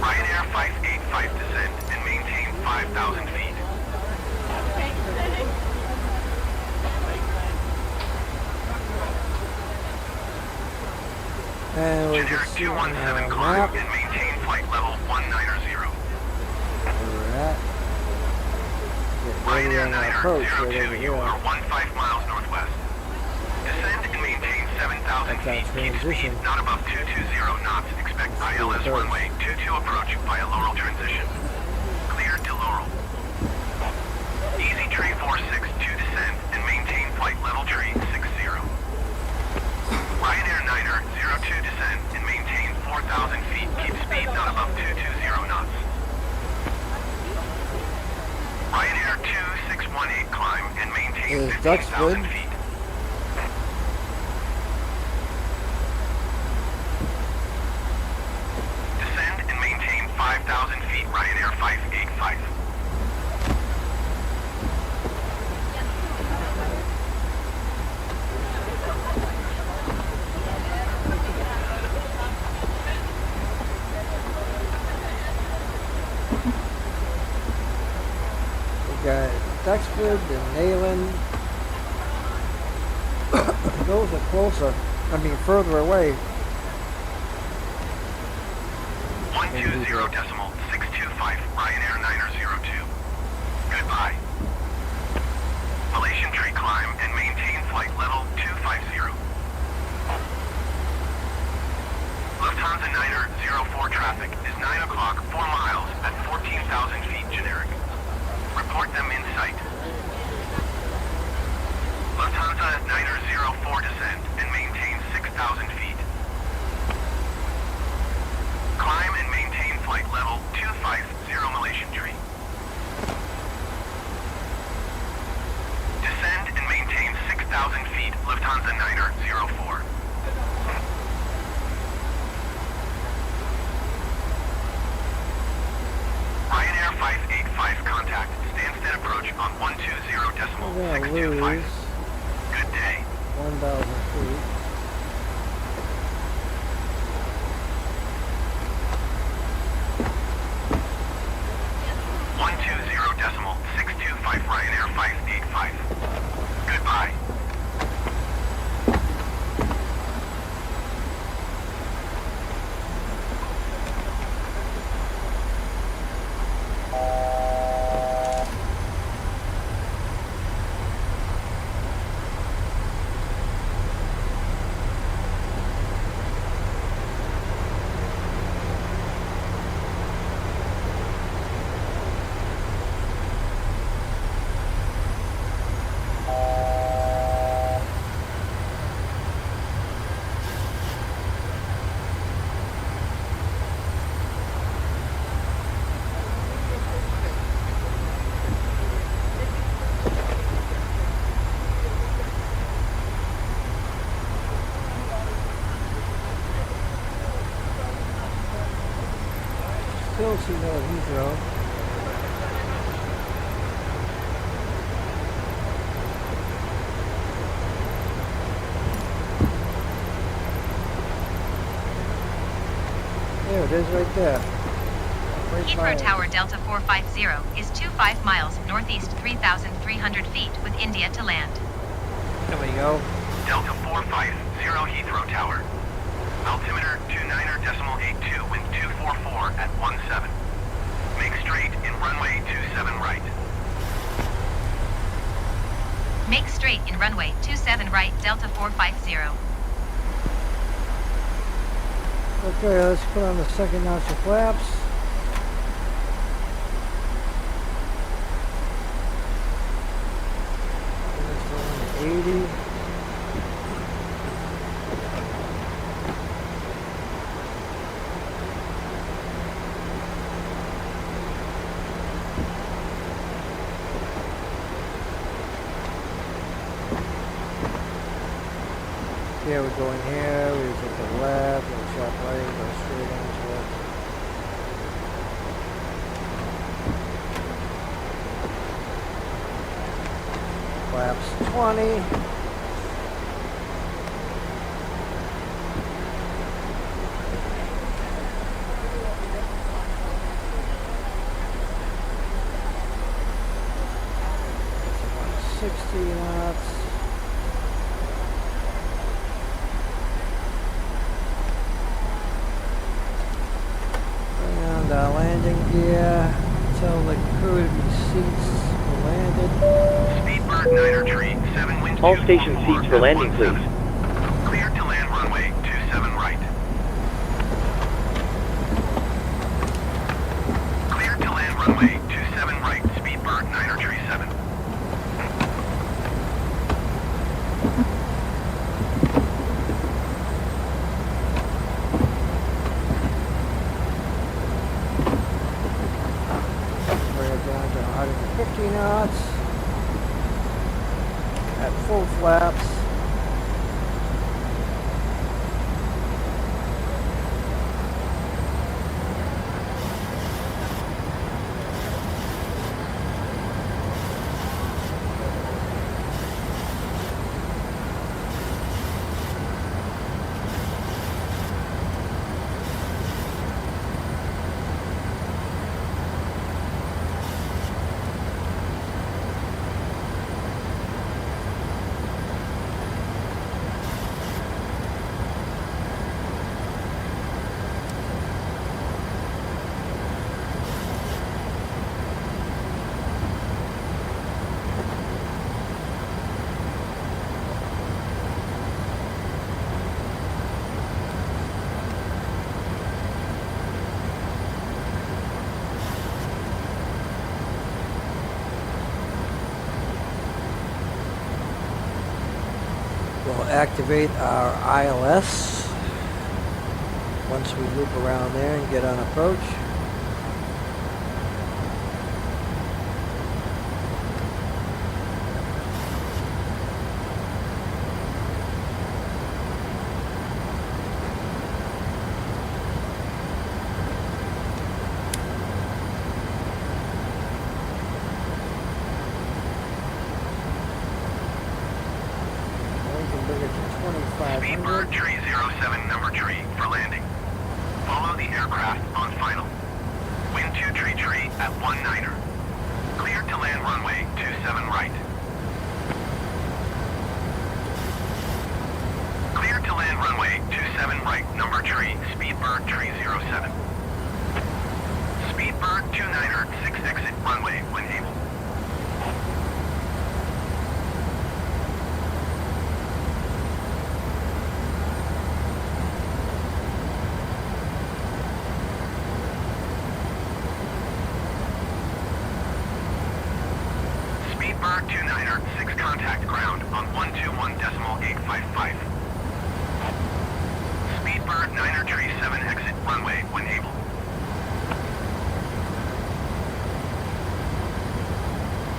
Ryanair 585 descend and maintain 5,000 feet. And we can Generic see on 217 our climb map and maintain flight level 190. where we're at. Get ready Ryanair on our approach right 902, over you here. are 15 miles northwest. Descend and maintain 7,000 That's our feet. Keep transition. speed not above 220 knots. Expect ILS approach. runway 22 approach via Laurel transition. Clear to Laurel. Easy tree 46 to descend and maintain flight level tree 60. Ryanair 902 descend and maintain 4,000 feet. Keep speed not above 220 knots. Ryanair 2618 climb and maintain Is 15,000 Duxford? feet. Descend and maintain 5,000 feet. Ryanair 585. We got Duxford and Nayland. Those are closer. I mean, further away. 120.625 Ryanair 902. Goodbye. Malaysian tree climb and maintain flight level 250. Lufthansa 904 traffic is 9 o'clock 4 miles at 14,000 feet generic. Report them in sight. Lufthansa 904 descend and maintain 6,000 feet. Climb and maintain flight level 250 Malaysian tree. Descend and maintain 6,000 feet. Lufthansa 104. Ryanair 585 contact. Stansted approach on 120.625. Good day. 1,000 feet. Ryanair 585. Goodbye. Still see no Heathrow. There it is right there. Right Heathrow by Tower Delta 450 is 25 miles northeast 3,300 feet with India to land. There we go. Delta 450 Heathrow Tower. Altimeter 29.82, wind 244 at 17. Make straight in runway 27 right. Make straight in runway 27 right, Delta 450. Okay, let's put on the second notch of flaps. And it's on 80. Yeah, we go in here, we take the left, go sharp right, go straight into it. Flaps 20. It's about 60 knots. Landing gear, tell the crew to be seats for landed. Speedbird 9er tree, 7 wind. All station seats for landing, please. Clear to land runway 27 right. Clear to land runway 27 right, Speedbird 9er tree 7. Down to 150 knots at full flaps. We'll activate our ILS once we loop around there and get on approach. Speedbird tree 07 number tree for landing. Follow the aircraft on final. Wind 2 tree at 19er. Cleared to land runway 27 right. Cleared to land runway 27 right, number tree, Speedbird tree 07. Speedbird 29er, 6 exit runway when able. Speedbird 29er, 6 contact ground on 121.855. Speedbird 9er tree 7 exit runway when able.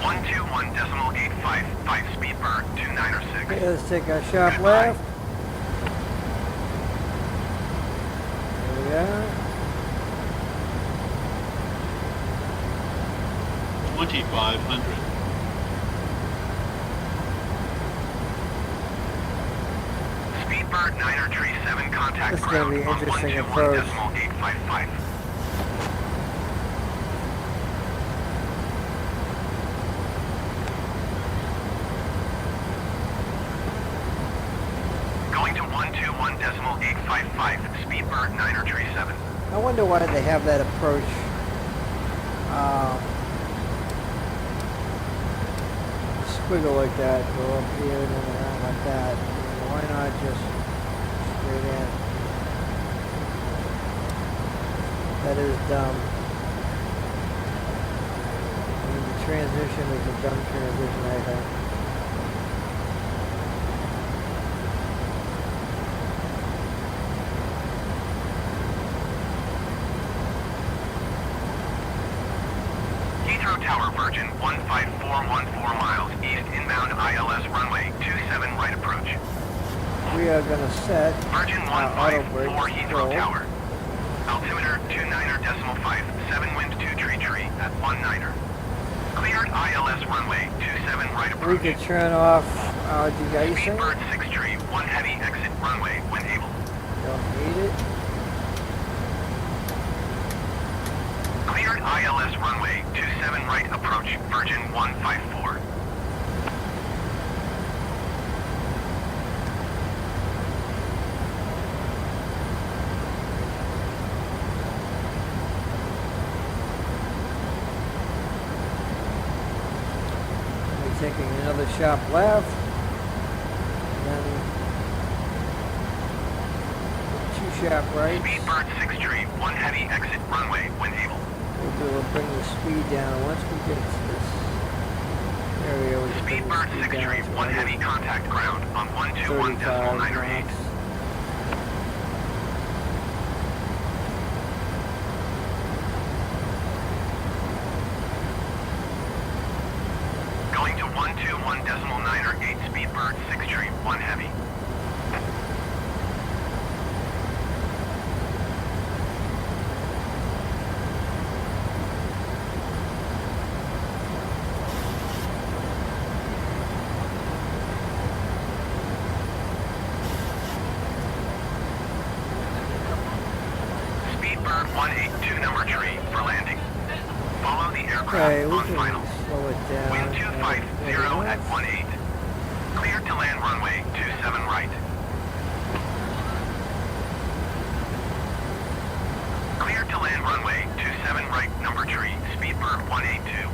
.855 Speedbird 29er 6. Okay, let's take our sharp left. There we go. 2500. Speedbird 9er tree 7 contact This is going to be interesting approach. 121.855. Going to 121.855 Speedbird 9er tree 7. I wonder why they have that approach. Squiggle like that, go up here and then around like that. Why not just straight in? That is dumb. I mean, the transition is a dumb transition, I think. Heathrow Tower Virgin 15414 miles east inbound ILS runway 27 right approach. We are going to set Virgin our auto brakes 154 Heathrow full. Tower. Altimeter 29.5, 7 wind 2 tree at 19er. Cleared ILS runway 27 right We approach. could turn off our de-icing. Speedbird 6 tree, 1 heavy exit runway when able. Don't need it. Cleared ILS runway 27 right approach, Virgin 154. We're taking another sharp left. And then 2 sharp rights. Speedbird 6 tree, 1 heavy exit runway when able. We'll bring the speed down. Once we get to this area, we can bring the Speedbird speed 6 down tree, to 1 heavy contact ground on 35 121.908. knots. Going to 121.908 Speedbird 6 tree, 1 heavy. Speedbird 182 number tree for landing. Follow the aircraft Okay, we on can final. slow it down. Wind 250 at 18. Cleared to land runway 27 right. Cleared to land runway 27 right, number tree, Speedbird 182.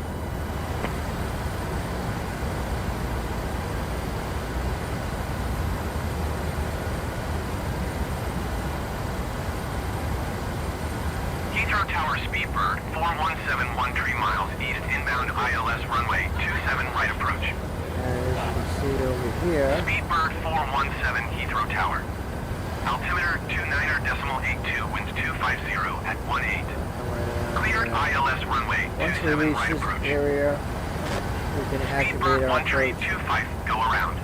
Heathrow Tower Speedbird 4171 3 miles east inbound ILS runway 27 right approach. And as you can see over here, Speedbird 417 Heathrow Tower. Altimeter 29.82, winds 250 at 18. Cleared ILS runway once we 27 reach right this approach. area, we can activate Speedbird our 1 tree approach. 25, go around.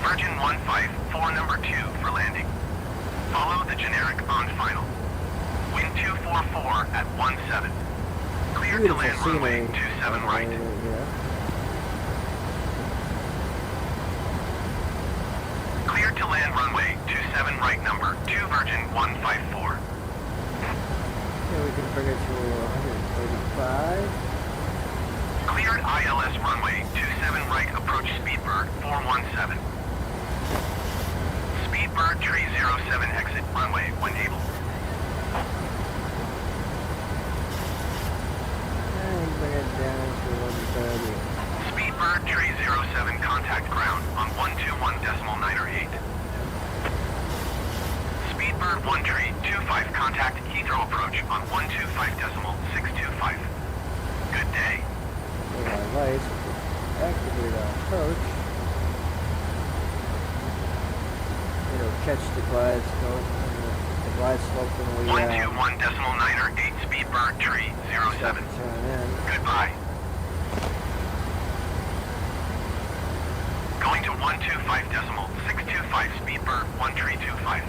Virgin 154 number 2 for landing. Follow the generic on final. Wind 244 at 17. Cleared to Beautiful land runway scenery. 27 right. Yeah. to land runway 27 right number 2 Virgin 154. Okay, we can bring it to 135. Cleared ILS runway 27 right approach Speedbird 417. Speedbird tree 07 exit runway when able. And bring it down to 130. Speedbird tree 07 contact ground on 121.908. Speedbird 1 tree 25 contact Heathrow approach on 125.625. Good day. With our lights, activate our approach. It'll catch the glide slope when we 121.908 Speedbird tree 07. turn in. Goodbye. Going to 125.625 Speedbird 1 tree 25.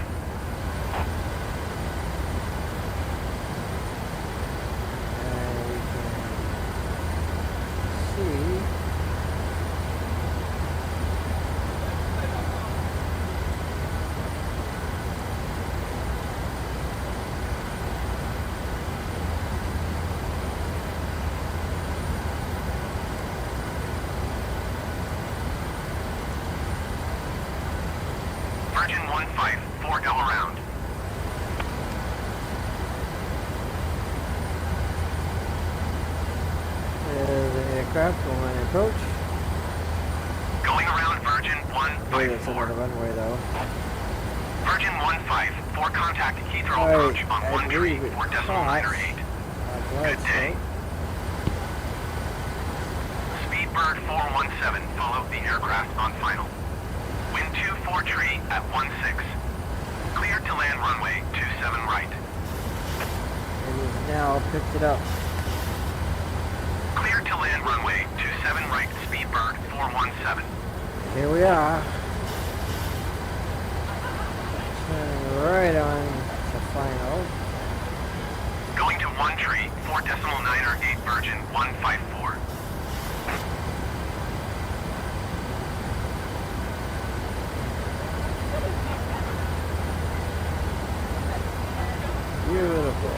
And we can see Virgin 154L around. there's an aircraft going on approach. Going around Virgin Wait, that's another 154. runway though. Virgin 154 contact Heathrow Alright, approach on I 1 tree believe it 4.908. Glide Good day. slope. Speedbird 417, follow the aircraft on final. Wind 24 tree at 16. Cleared to land runway 27 right. It is now picked it up. Cleared to land runway 27 right, Speedbird 417. Here we are. Turning right on to final. Going to 1 tree 4.908 Virgin 154. Beautiful.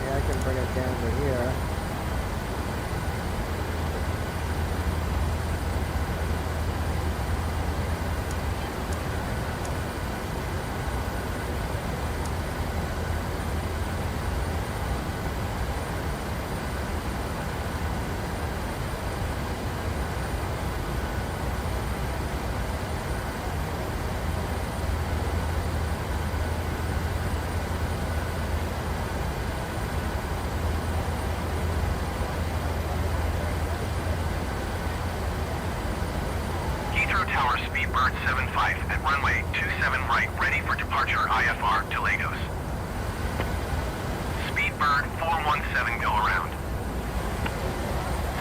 Yeah, I can bring it down to here. Heathrow Tower Speedbird 75 at runway 27 right, ready for departure IFR to Lagos. Speedbird 417 go around.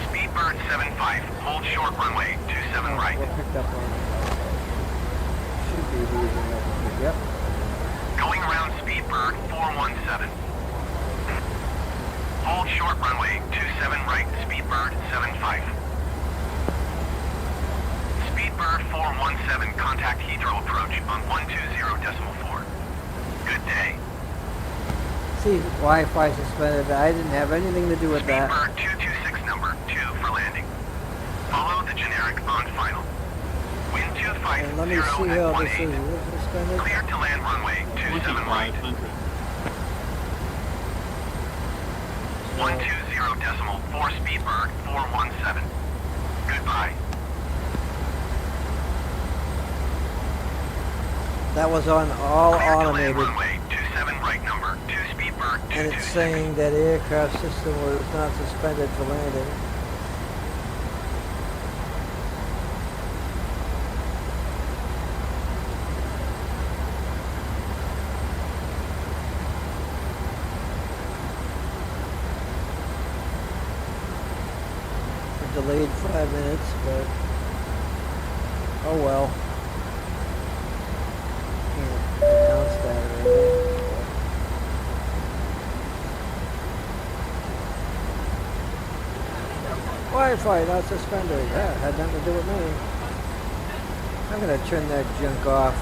Speedbird 75, hold short runway 27 right. We're picked up on. Should be leaving up. Yep. Going around Speedbird 417. Hold short runway 27 right, Speedbird 75. Speedbird 417, contact Heathrow approach on 120.4. Good day. See, Wi-Fi suspended. I didn't have anything to do with that. Speedbird 226 number 2 for landing. Follow the generic on final. Wind 250 And let me see at how this 18. is suspended. Clear to land runway 27 right. 120.4 Speedbird 417. Goodbye. That was on all Clear to land automated. runway 27 right number 2 Speedbird And it's 226. saying that aircraft system was not suspended for landing. Delayed 5 minutes, but Oh well. Can't announce that or anything. Wi-Fi not suspended. Yeah, had nothing to do with me. I'm gonna turn that junk off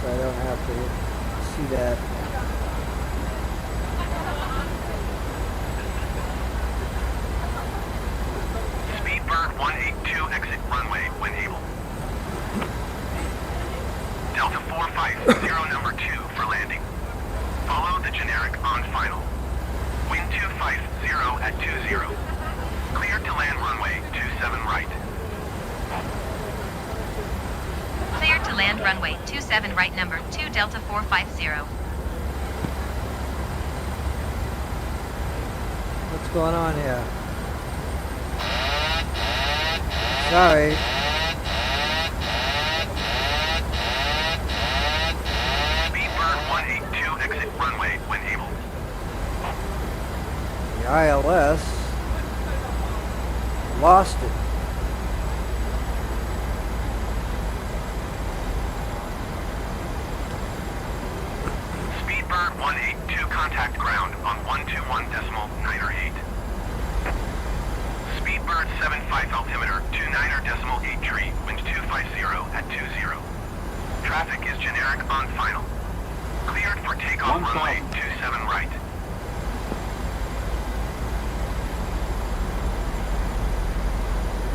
so I don't have to see that. Speedbird 182 exit runway when able. Delta 450 number 2 for landing. Follow the generic on final. Wind 250 at 20. Cleared to land runway 27 right. Cleared to land runway 27 right number 2 Delta 450. What's going on here? Sorry. Speedbird 182 exit runway when able. The ILS lost it. Speedbird 182 contact ground on 121.908. Speedbird 75 altimeter 29.8 tree, wind 250 at 20. Traffic is generic on final. Cleared for takeoff runway 27 right.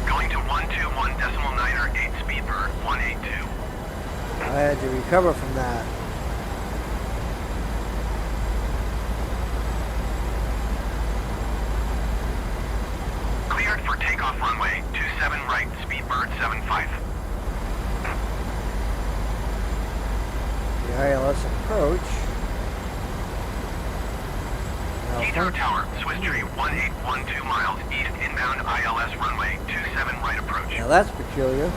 Going to 121.908 Speedbird 182. I had to recover from that. Cleared for takeoff runway 27 right, Speedbird 75. The ILS approach. Heathrow Tower, Swiss Tree 1812 miles east inbound ILS runway 27 right approach. Now that's peculiar.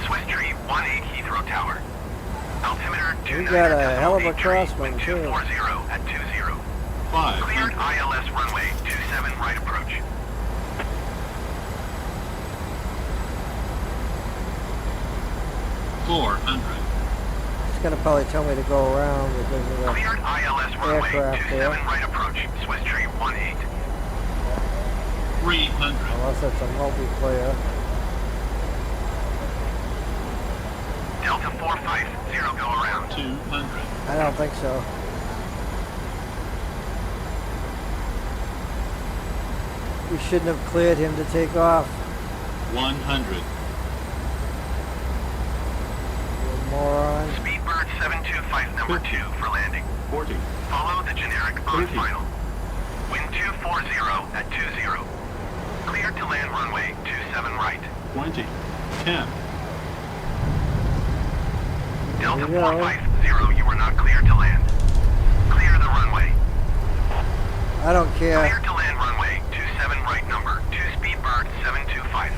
Swiss Tree 18 Heathrow Tower. Altimeter 29. We got a hell of a crosswind too. 240 at 20. 500. Cleared ILS runway 27 right approach. It's gonna probably tell me to go around because of the Cleared ILS runway aircraft 27 there. right approach. Swiss Tree 18. 300. Unless it's a multiplayer. Delta 450 go around. 200. I don't think so. We shouldn't have cleared him to take off. 100. You moron. Speedbird 725 number 2 for landing. 40. Follow the generic on 30. final. Wind 240 at 20. Cleared to land runway 27 right. 20. 10. Delta There you go. 450, you are not cleared to land. Clear the runway. I don't care. Cleared to land runway 27 right number 2 Speedbird 725.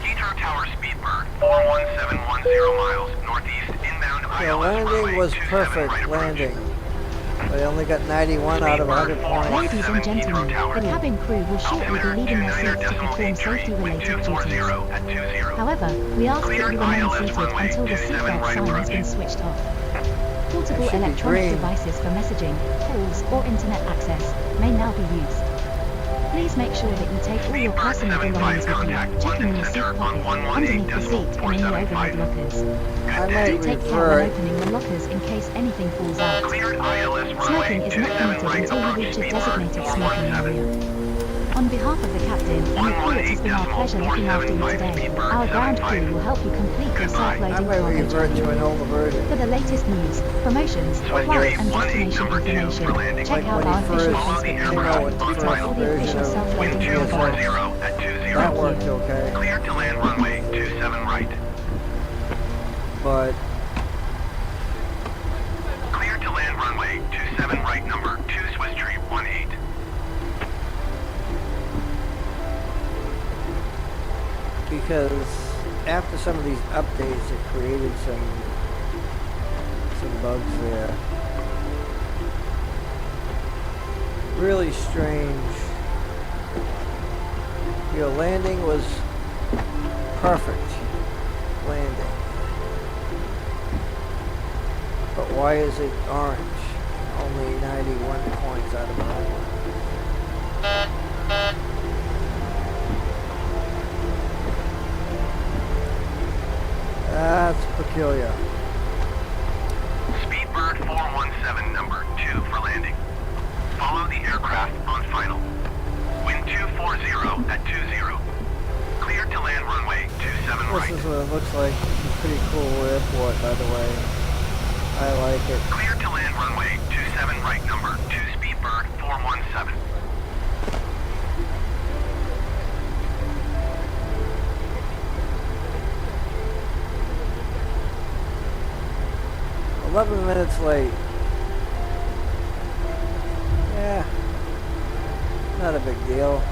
Heathrow Tower Speedbird 41710 miles northeast inbound The ILS landing runway was 27 perfect right approach. landing. But I only got 91 out of 100 points. Ladies and gentlemen, the cabin crew will shortly be leaving their seats to perform safety-related duties. However, we ask that you remain seated until the seatbelt sign has been switched off. Portable That should be electronic green. devices for messaging, calls, or internet access may now be used. Please make sure that you take all your personal belongings with you, checking in the seat pocket, underneath the seat, and in your overhead lockers. I Do might take care when revert. opening the lockers in case anything falls out. Cleared ILS Smoking runway is not 27 permitted right until you approach reach a Speedbird designated smoking 417. area. On behalf of the captain and the crew, it has been our pleasure looking after you today. Our ground crew will help you complete your I self-loading might cargo revert to journey. an older version. For the latest news, promotions, flight and destination information, check out our official Facebook page, Twitter, or the official self-loading cargo. 240 at 20. That worked okay. Cleared to land runway 27 right. But Cleared to land runway 27 right number 2 Swiss Tree 18. because after some of these updates, it created some bugs there. Really strange. Your landing was perfect landing. But why is it orange? Only 91 points out of 100. That's peculiar. Speedbird 417, number 2 for landing. Follow the aircraft on final. Wind 240 at 20. Clear to land runway 27 right. This is what it looks like. It's a pretty cool airport, by the way. I like it. Clear to land runway 27 right, number 2 Speedbird 417. "11 minutes late." Yeah, not a big deal.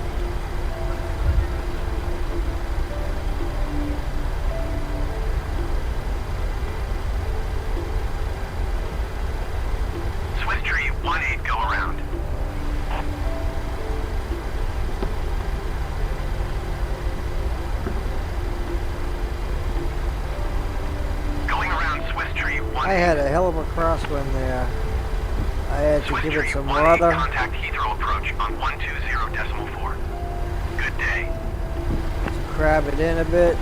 Swiss tree 18 go around. Going around Swiss tree 18. I had a hell of a crosswind there. I had to Swiss give it tree some 18, water. contact Heathrow approach on 120.4. Good day. Crab it in a bit.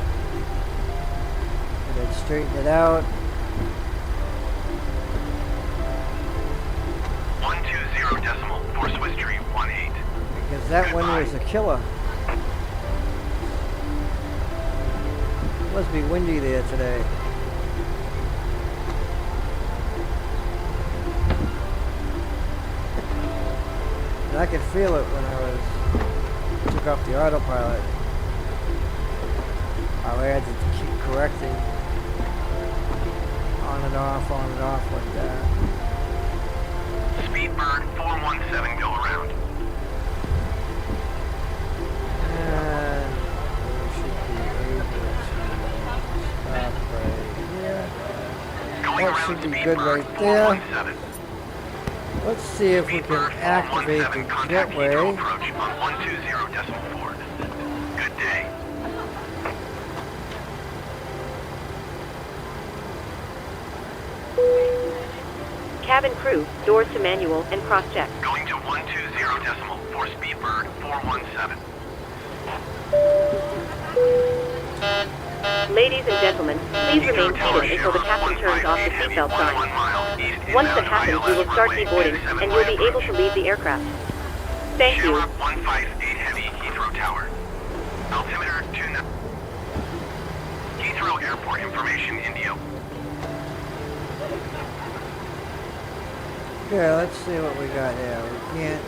And then straighten it out. 120 for Swiss tree 18. Because that one was a killer. Must be windy there today. And I could feel it when I took off the autopilot. I had to keep correcting on and off like that. Speedbird 417 go around. And we should be able to stop right here. Going That around should be Speedbird good right there. 417. Let's see if we can activate the contact Heathrow jetway. approach on 120.4. Good day. Cabin crew, doors to manual and cross-check. Going to 120 for Speedbird 417. Ladies and gentlemen, please remain seated until the captain turns off the seatbelt sign. Once that happens, we will start deboarding, and you'll be able to leave the aircraft. Thank you. Shamrock 158 Heavy, Heathrow Tower. Altimeter 29. Heathrow Airport information, Indio. Okay, let's see what we got here. We can't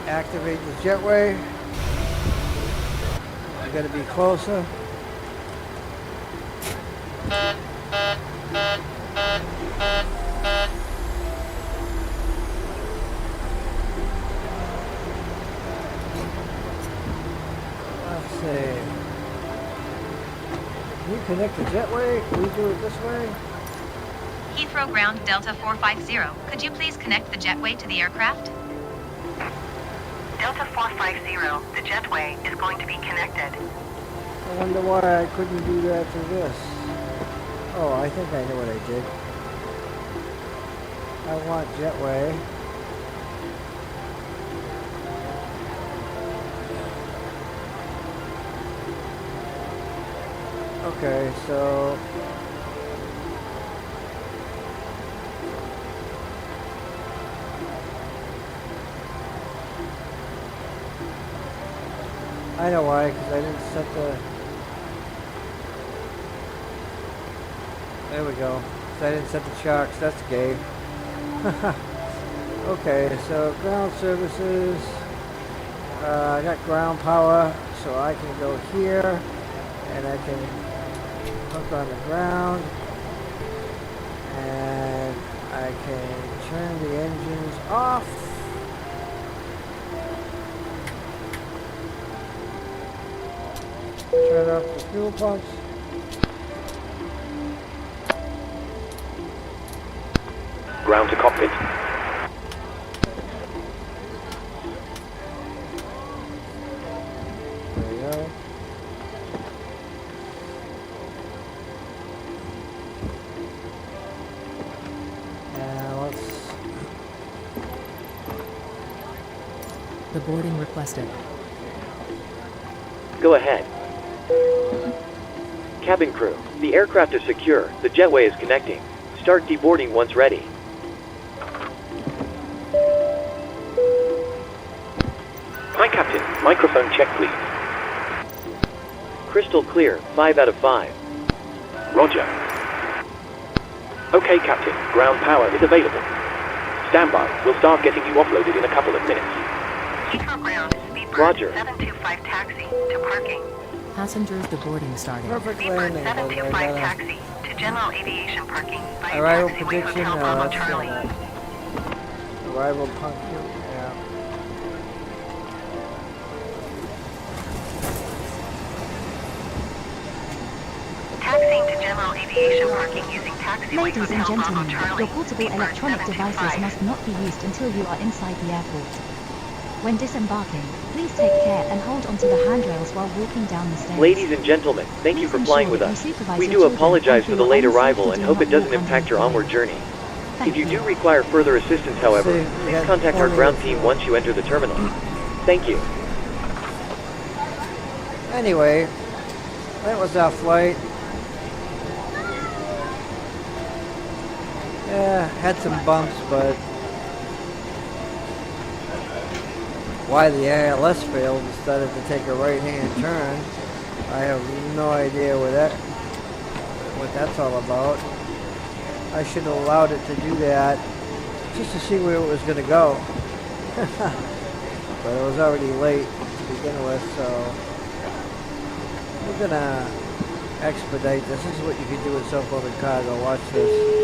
activate the jetway. We gotta be closer. Let's see. Can we connect the jetway? Can we do it this way? Heathrow ground Delta 450. Could you please connect the jetway to the aircraft? Delta 450, the jetway is going to be connected. I wonder why I couldn't do that to this. Oh, I think I know what I did. I want jetway. Okay, so I know why, because I didn't set the... There we go. So I didn't set the chocks. That's gay. Okay, so ground services. I got ground power, so I can go here, and I can hook on the ground, and I can turn the engines off. Turn off the fuel pumps. Ground to cockpit. There we go. Let's... The boarding requested. Go ahead. Cabin crew, the aircraft is secure. The jetway is connecting. Start deboarding once ready. Hi, Captain. Microphone check, please. Crystal clear, 5 out of 5. Roger. Okay, Captain. Ground power is available. Stand by. We'll start getting you offloaded in a couple of minutes. Heathrow ground, speedbird Roger. 725 taxi to parking. Passengers deboarding starting. Perfect Speedbird landing. 725 taxi to general aviation parking by Arrival taxiway prediction, Hotel Bravo let's Charlie. Arrival punctual, yeah. Taxiing to general aviation parking using taxiway Ladies and Hotel Bravo gentlemen, Charlie. your portable Speedbird electronic devices 725. must not be used until you are inside the airport. When disembarking, please take care and hold onto the handrails while walking down the stairs. Ladies and gentlemen, thank you for Please flying ensure with that us. you supervise We your do children apologize and for the your late own arrival safety. and Do hope not it doesn't walk on impact your the onward journey. Thank If you do you. require further assistance, however, See, we please had contact our plenty ground of- team once you enter the terminal. Thank you. Anyway, that was our flight. Yeah, had some bumps, but why the ALS failed and decided to take a right-hand turn, I have no idea what that's all about. I should have allowed it to do that just to see where it was going to go. But it was already late to begin with, so we're going to expedite this. This is what you can do with self-loaded cargo. Watch this.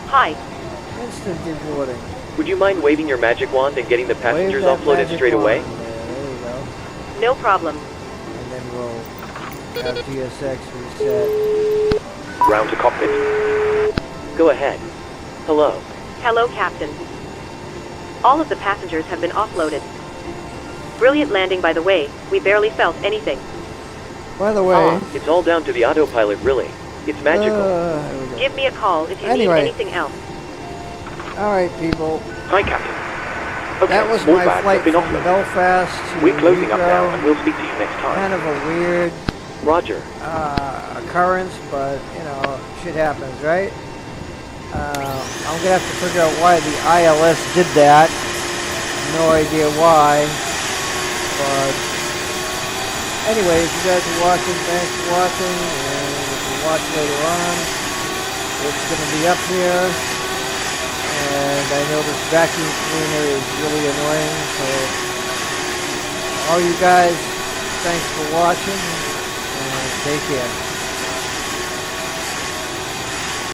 Hi. Instant deboarding. Would you mind waving your magic wand and getting the passengers Wave that offloaded magic straight away? wand. There you go. No problem. And then we'll have GSX reset. Ground to cockpit. Go ahead. Hello. Hello, Captain. All of the passengers have been offloaded. Brilliant landing, by the way. We barely felt anything. By the way, It's all down to the autopilot, really. It's magical. there we go. Give me a call if you Anyway. need anything else. All right, people. Hi, Captain. Okay, That was more my bags flight have been from offloaded. Belfast to We're closing up now, Heathrow. and we'll speak to you next time. Kind of a weird Roger. occurrence, but you know, shit happens, right? I'm gonna have to figure out why the ILS did that. No idea why, but anyway, if you guys are watching, thanks for watching, and if you watch later on, it's gonna be up here. And I know this vacuum cleaner is really annoying, so all you guys, thanks for watching, and take care.